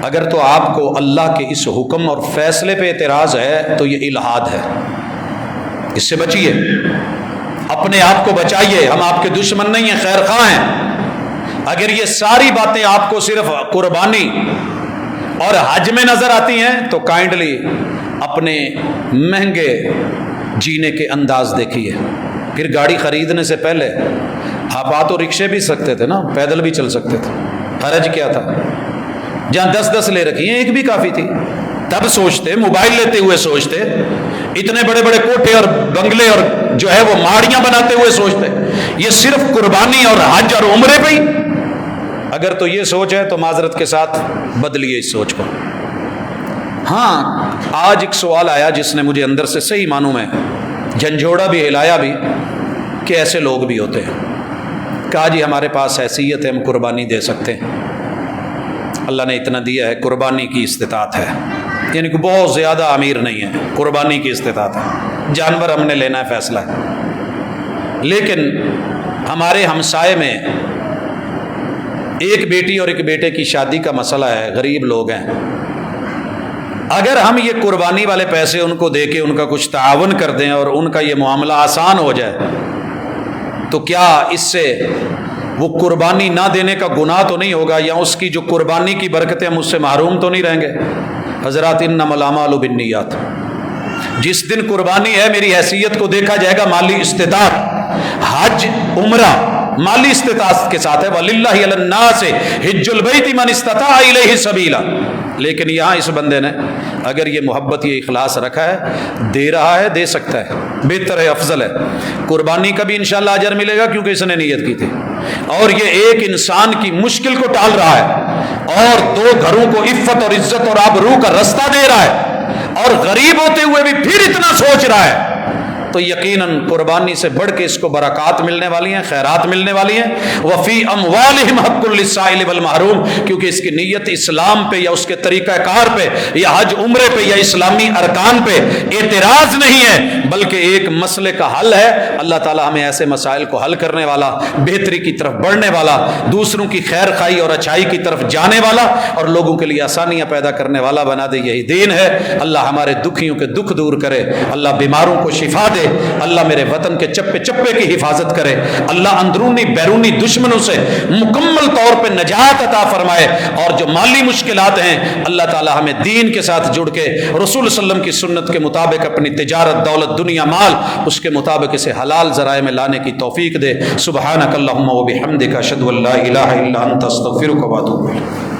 اگر تو آپ کو اللہ کے اس حکم اور فیصلے پہ اعتراض ہے تو یہ الحاد ہے، اس سے بچیے، اپنے آپ کو بچائیے۔ ہم آپ کے دشمن نہیں ہیں، خیر خواہ ہیں۔ اگر یہ ساری باتیں آپ کو صرف قربانی اور حج میں نظر آتی ہیں تو کائنڈلی اپنے مہنگے جینے کے انداز دیکھیے. پھر گاڑی خریدنے سے پہلے آپ آٹو رکشے بھی سکتے تھے نا, پیدل بھی چل سکتے تھے, حرج کیا تھا؟ جہاں 10 لے رکھی ہیں ایک بھی کافی تھی. تب سوچتے, موبائل لیتے ہوئے سوچتے, اتنے بڑے بڑے کوٹھے اور بنگلے اور جو ہے وہ ماڑیاں بناتے ہوئے سوچتے. یہ صرف قربانی اور حج اور عمرے پہ ہی. اگر تو یہ سوچ ہے تو معذرت کے ساتھ بدلیے اس سوچ کو. ہاں, آج ایک سوال آیا جس نے مجھے اندر سے صحیح معلوم ہے, جھنجھوڑا بھی, ہلایا بھی, کہ ایسے لوگ بھی ہوتے ہیں. کہا جی ہمارے پاس حیثیت ہے, ہم قربانی دے سکتے ہیں. اللہ نے اتنا دیا ہے, قربانی کی استطاعت ہے, یعنی کہ بہت زیادہ امیر نہیں ہے, قربانی کی استطاعت ہے. جانور ہم نے لینا ہے, فیصلہ ہے. لیکن ہمارے ہمسائے میں ایک بیٹی اور ایک بیٹے کی شادی کا مسئلہ ہے, غریب لوگ ہیں. اگر ہم یہ قربانی والے پیسے ان کو دے کے ان کا کچھ تعاون کر دیں اور ان کا یہ معاملہ آسان ہو جائے, تو کیا اس سے وہ قربانی نہ دینے کا گناہ تو نہیں ہوگا, یا اس کی جو قربانی کی برکتیں ہم اس سے محروم تو نہیں رہیں گے؟ حضرات, انما الاعمال بالنیات. جس دن قربانی ہے میری حیثیت کو دیکھا جائے گا مالی استطاعت. حج عمرہ مالی استطاعت کے ساتھ ہے, وَلِلَّهِ عَلَى النَّاسِ حِجُّ الْبَيْتِ مَنِ اسْتَطَاعَ إِلَيْهِ سَبِيلًا. لیکن یہاں اس بندے نے اگر یہ محبت, یہ اخلاص رکھا ہے, دے رہا ہے, دے سکتا ہے, بہتر ہے, افضل ہے. قربانی کا بھی انشاءاللہ اجر ملے گا کیونکہ اس نے نیت کی تھی, اور یہ ایک انسان کی مشکل کو ٹال رہا ہے, اور 2 گھروں کو عفت اور عزت اور آبرو کا رستہ دے رہا ہے, اور غریب ہوتے ہوئے بھی پھر اتنا سوچ رہا ہے. تو یقیناً قربانی سے بڑھ کے اس کو برکات ملنے والی ہیں, خیرات ملنے والی ہیں. وفی اموالہم حق للسائل والمحروم, کیونکہ اس کی نیت اسلام پہ یا اس کے طریقہ کار پہ یا حج عمرے پہ یا اسلامی ارکان پہ اعتراض نہیں ہے, بلکہ ایک مسئلے کا حل ہے. اللہ تعالی ہمیں ایسے مسائل کو حل کرنے والا, بہتری کی طرف بڑھنے والا, دوسروں کی خیر خواہی اور اچھائی کی طرف جانے والا اور لوگوں کے لیے آسانیاں پیدا کرنے والا بنا دے. یہی دین ہے. اللہ ہمارے دکھیوں کے دکھ دور کرے, اللہ بیماروں کو شفا دے, اللہ میرے وطن کے چپے چپے کی حفاظت کرے, اللہ اندرونی بیرونی دشمنوں سے مکمل طور پہ نجات عطا فرمائے, اور جو مالی مشکلات ہیں اللہ تعالی ہمیں دین کے ساتھ جڑ کے رسول صلی اللہ علیہ وسلم کی سنت کے مطابق اپنی تجارت, دولت, دنیا, مال اس کے مطابق اسے حلال ذرائع میں لانے کی توفیق دے. سبحانک اللہم و بحمدک اشہد ان لا الہ الا انت استغفرک و اتوب الیک.